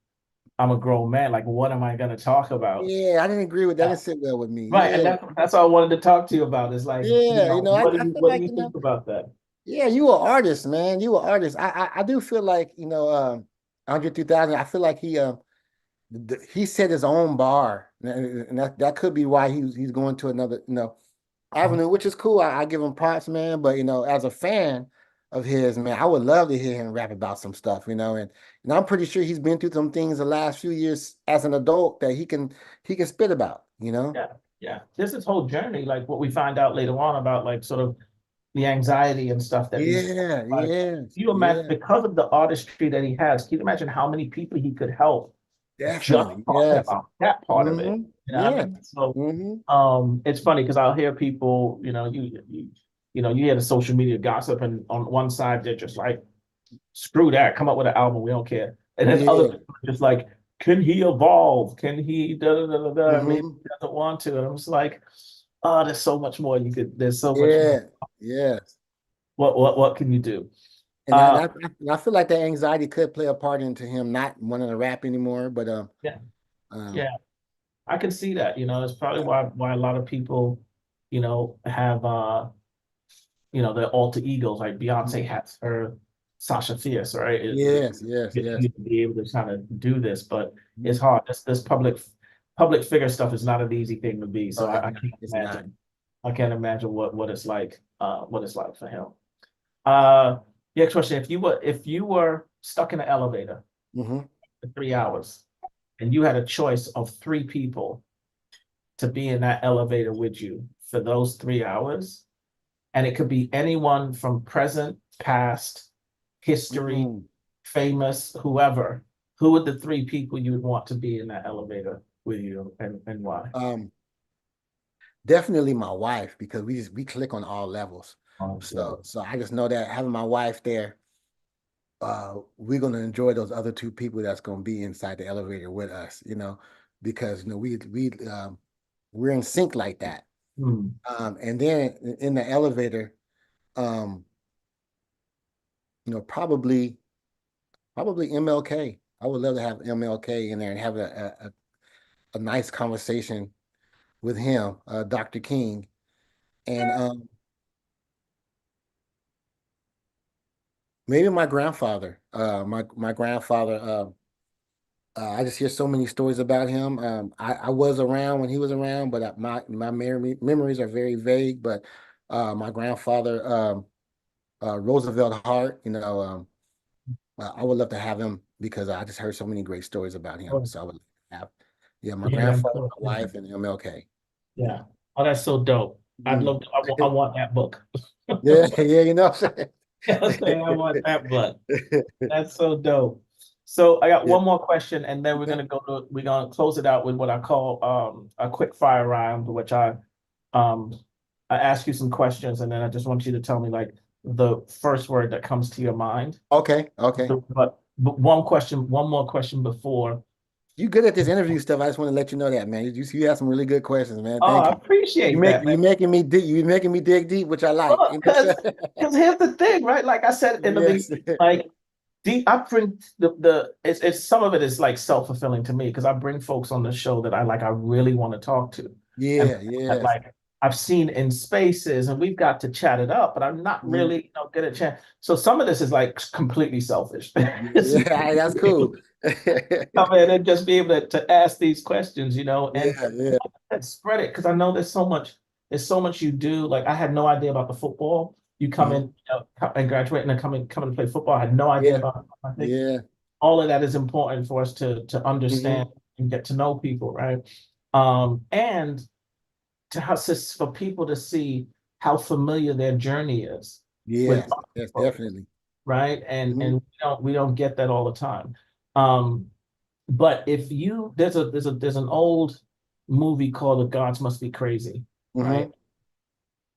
I'm a grown man. Like, what am I gonna talk about?" Yeah, I didn't agree with that. Yeah. Didn't sit well with me. Right, and Yeah, that's all I wanted to talk to you about. Is like, yeah. I, what do I you feel what do like, you think about that? yeah, you an artist, man. You an artist. I do feel like, Andre 3000. I feel like he set his own bar, and that could be why he's going to another. avenue, which is cool. I give him props, man. But as a fan of his, man, I would love to hear him rap about some stuff, and I'm pretty sure he's been through some things the last few years as an adult that he can spit about. Yeah, yeah. There's this whole journey, like what we find out later on about like sort of the anxiety and stuff that these Yeah, like, yes, you imagine yeah, because of the artistry that he has, can you imagine how many people he could help just definitely, talking yes. about that part of it? You know what I Yeah. mean? So Hmm. it's funny because I'll hear people, you hear the social media gossip, and on one side they're just like, screw that, come up with an album, we don't care. And then other Yeah. people are just like, can he evolve? Can he da da da da da? Maybe Hmm. he doesn't want to. And I'm just like, oh, there's so much more there's so much more. Yeah. Yes. What can you do? And I, and Uh I and I feel like that anxiety could play a part into him not wanting to rap anymore. But yeah, um, yeah. I can see that, it's probably why a lot of people, have their alter egos, like Beyonce has her Sasha Fierce, right? yes, yes, Get yes. you to be able to kind of do this, but it's Mhm. hard. This public figure stuff is not an easy thing to be. So Oh, it's I not. can't It's not. imagine. I can't imagine what it's like for him. Uh Next question. If you were stuck in an elevator Hmm. for 3 hours and you had a choice of three people to be in that elevator with you for those 3 hours, and it could be anyone from present, past, history, Hmm. famous, whoever, who would the three people you would want to be in that elevator with you, and why? Um, Definitely my wife because we click on all levels. Yeah. So I just know that having my wife there, we're gonna enjoy those other two people that's gonna be inside the elevator with us, because we're in sync like that. Hmm. And then in the elevator, um, probably MLK. I would love to have MLK in there and have a nice conversation with him, Dr. King, and maybe my grandfather. My grandfather. I just hear so many stories about him. I was around when he was around, but my memories are very vague. But my grandfather, Roosevelt Hart, I would love to have him because I just heard so many great stories about him. Oh, So I would have, yeah, my yeah, grandfather, cool. my wife, and MLK. Yeah. Oh, that's so dope. I'd Mm. love to, I want that book. Yeah, yeah, what I'm Okay, I want saying? that book. That's so dope. So I got Yeah. one more question, and then Okay. we're gonna close it out with what I call a quick fire round, which um I ask you some questions, and then I just want you to tell me like the first word that comes to your mind. Okay. Okay. But one more question before. You good at this interview stuff. I just want to let you know that, man. You have some really good questions, man. Oh, Thank I you. You appreciate make that, man. you making me dig. You making me dig deep, which I like. Look, because here's the thing, right? Like I said in the Yes. beginning, like I bring it's some of it is like self-fulfilling to me because I bring folks on the show that I really want to talk to, and Yeah. that Yes. like I've seen in spaces, and we've got to chat it up, but I'm not Mhm. really good at chat. So some of this is like completely selfish. This is Yeah. That's cool. come in and just be able to ask these questions, Yeah. Yeah. and spread it because I know there's so much you do. Like I had no idea about the football. You come in, Mhm. and graduate and then come and play football. I had no idea Yeah. about it. I think Yeah. all of that is important for us to understand Mhm. and get to know people, right? And to us for people to see how familiar their journey is with Yes. other Yes. folks, Definitely. right? And Mhm. we don't get that all the time. Um, but if you there's an old movie called The Gods Must Be Crazy, right? Mhm.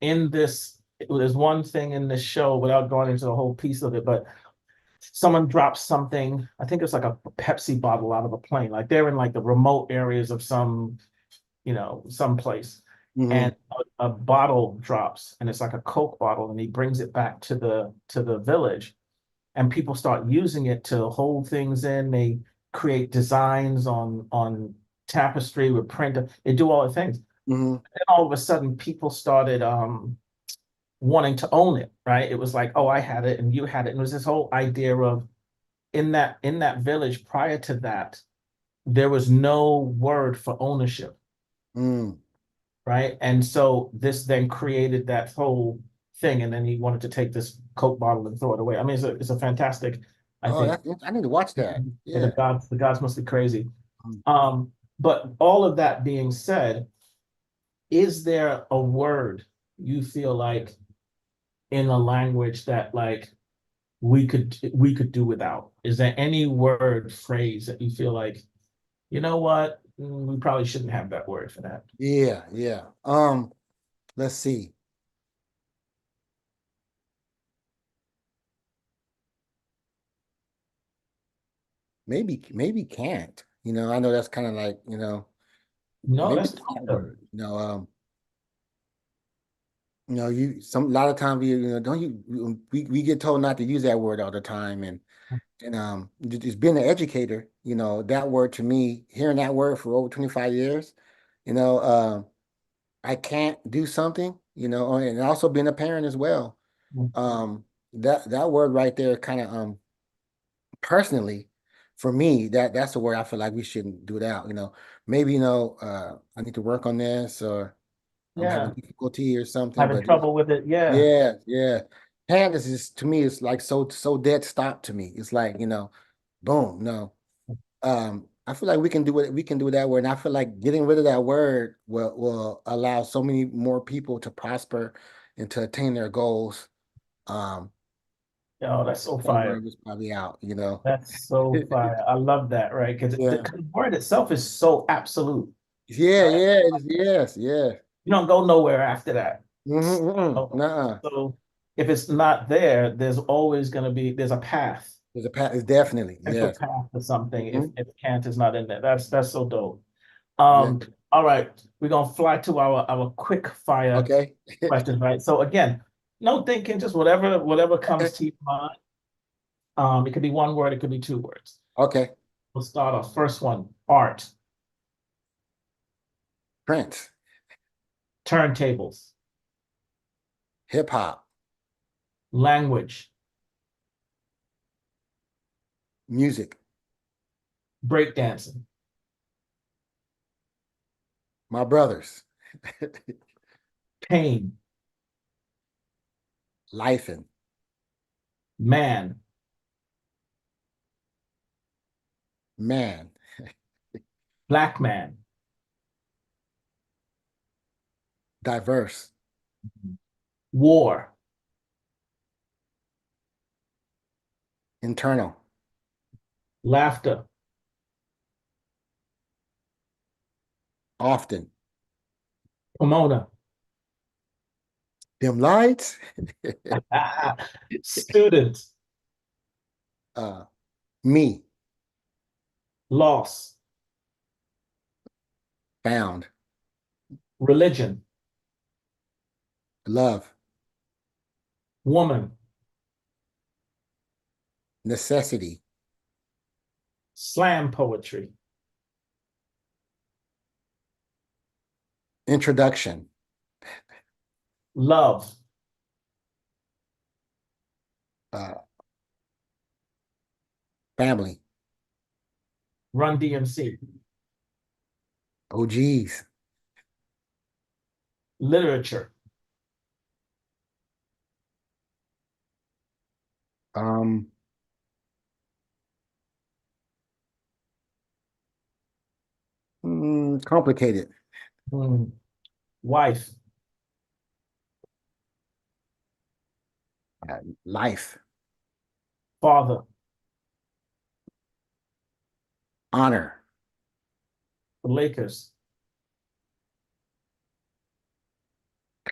In this, there's one thing in this show without going into the whole piece of it, but someone drops something. I think it's like a Pepsi bottle out of a plane. Like they're in like the remote areas of some place, and Mhm. a bottle drops, and it's like a Coke bottle, and he brings it back to the village, and people start using it to hold things in. They create designs on tapestry with print. They do all the things. Mhm. And all of a sudden, people started wanting to own it, right? It was like, oh, I had it and you had it. And it was this whole idea of in that village prior to that, there was no word for ownership. Mm. right? And so this then created that whole thing, and then he wanted to take this Coke bottle and throw it away. I mean, it's a fantastic, I Oh, think, I need to watch that. and Yeah. the gods must be crazy. Mm. But all of that being said, is there a word you feel like in a language that like we could do without? Is there any word phrase that you feel like, you know what, we probably shouldn't have that word for that? Yeah, yeah. Let's see. Maybe can't. I know that's kind of like, No, maybe that's it's that tough. word. A lot of times don't we get told not to use that word all the time, and just being an educator, that word to me, hearing that word for over 25 years, you know, I can't do something, and also being a parent as well. That word right there kind of personally, for me, that's the word I feel like we shouldn't do that. Maybe, I need to work on this, or I'm having Yeah, difficulty or something, having but trouble with it. Yeah. yeah, yeah. Candace is to me is like so dead stop to me. It's like, boom, no. I feel like we can do that word. And I feel like getting rid of that word will allow so many more people to prosper and to attain their goals. Um, Oh, that's so that fire. word was probably out. That's so fire. I love that, right? Because Yeah. the word itself is so absolute, Yeah, right? yeah, yes, yeah. You don't go nowhere after that. So, Nuh-uh. so if it's not there, there's always going to be, there's a path, It's definitely, potential yes. path to something Hmm. if can't is not in there. That's so dope. Yeah. All right, we're gonna fly to our quick fire Okay. questions, right? So again, no thinking, just whatever Okay. comes to your mind. It could be one word, it could be two words. Okay. We'll start off. First one, art, Prince, turntables, hip hop, language, music, breakdancing, my brothers, pain, life and man, man, black man, diverse, war, internal, laughter, often, pomona, them lights, student, uh, me, loss, found, religion, love, woman, necessity, slam poetry. introduction, Love. uh, family, Run DMC. oh geez, Literature. um, complicated, Hmm. Wife. life, Father. honor, The Lakers.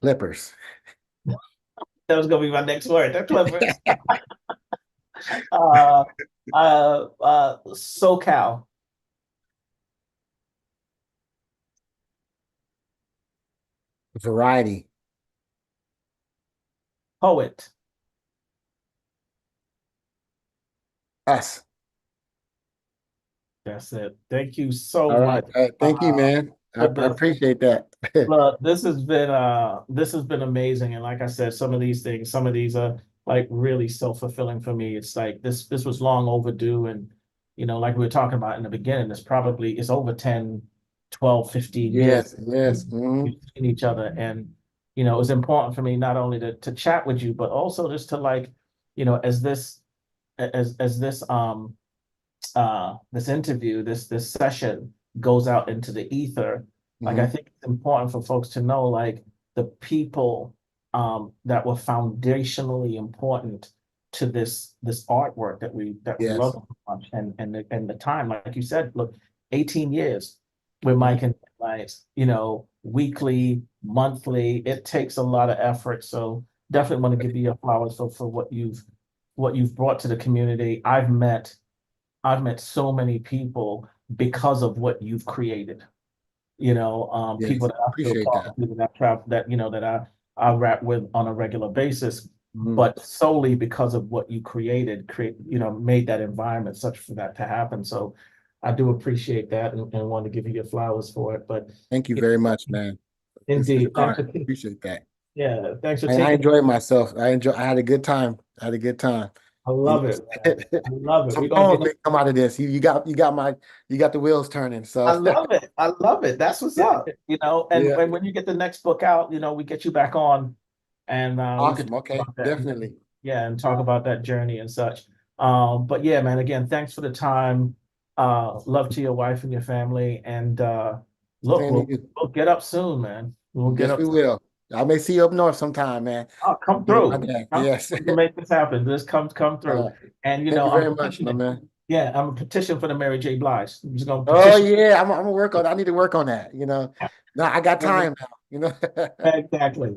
Clippers, That was gonna be my next word. The Clippers. uh, SoCal. variety, Poet. us. That's it. Thank you so All right. much. Thank you, Uh, man. for I this. appreciate that. Look, this has been amazing. And like I said, some of these things, some of these are like really self-fulfilling for me. It's like this was long overdue. And like we were talking about in the beginning, it's over 12, 15 years. Yes, yes. Hmm. We've seen each other. And, you know, it was important for me not only to chat with you, but also just to like, you know, as this interview, this session goes out into the ether, like I Hmm. think it's important for folks to know like the people that were foundationally important to this artwork that we love Yes, so much and the time, like you said, look, 18 years with hmm, Mike and like, you know, weekly, monthly, it takes a lot of effort. So definitely want to give you your flowers for what you've brought to the community. I've met so many people because of what you've created. You know, people yes. that I still Appreciate talk to, that. people that travel, that you know, that I rap with on a regular basis, Hmm. but solely because of what you made that environment such for that to happen. So I do appreciate that and want to give you your flowers for it. But Thank you you very know, much, man. It's indeed, thanks art. for Appreciate that. thanks for And I taking. enjoyed myself. I had a good time. I had a good time. I You love it, know, man. I love it. some We're gonna poems get may come out of this. You got the wheels turning. I So love it. I love it. That's what's up. You know, and yeah, when you get the next book out, you know, we get you back on and we could awesome. talk Okay, about that. definitely. Yeah, and talk about that journey and such. But yeah, man, again, thanks for the time. Love to your wife and your family. And look, Same to we'll you. we'll get up soon, man. We'll get Yes, up. we will. I may see you up north sometime, man. Come You and my through. dad. Come, Yes. we can make this happen. This come through. And you Thank know, you I'm very much, my petitioning. man. Yeah, I'm a petition for the Mary J. Blige. I'm just gonna Oh petition. yeah, I'm gonna work on. I need to work on that. No, I got time now. Exactly.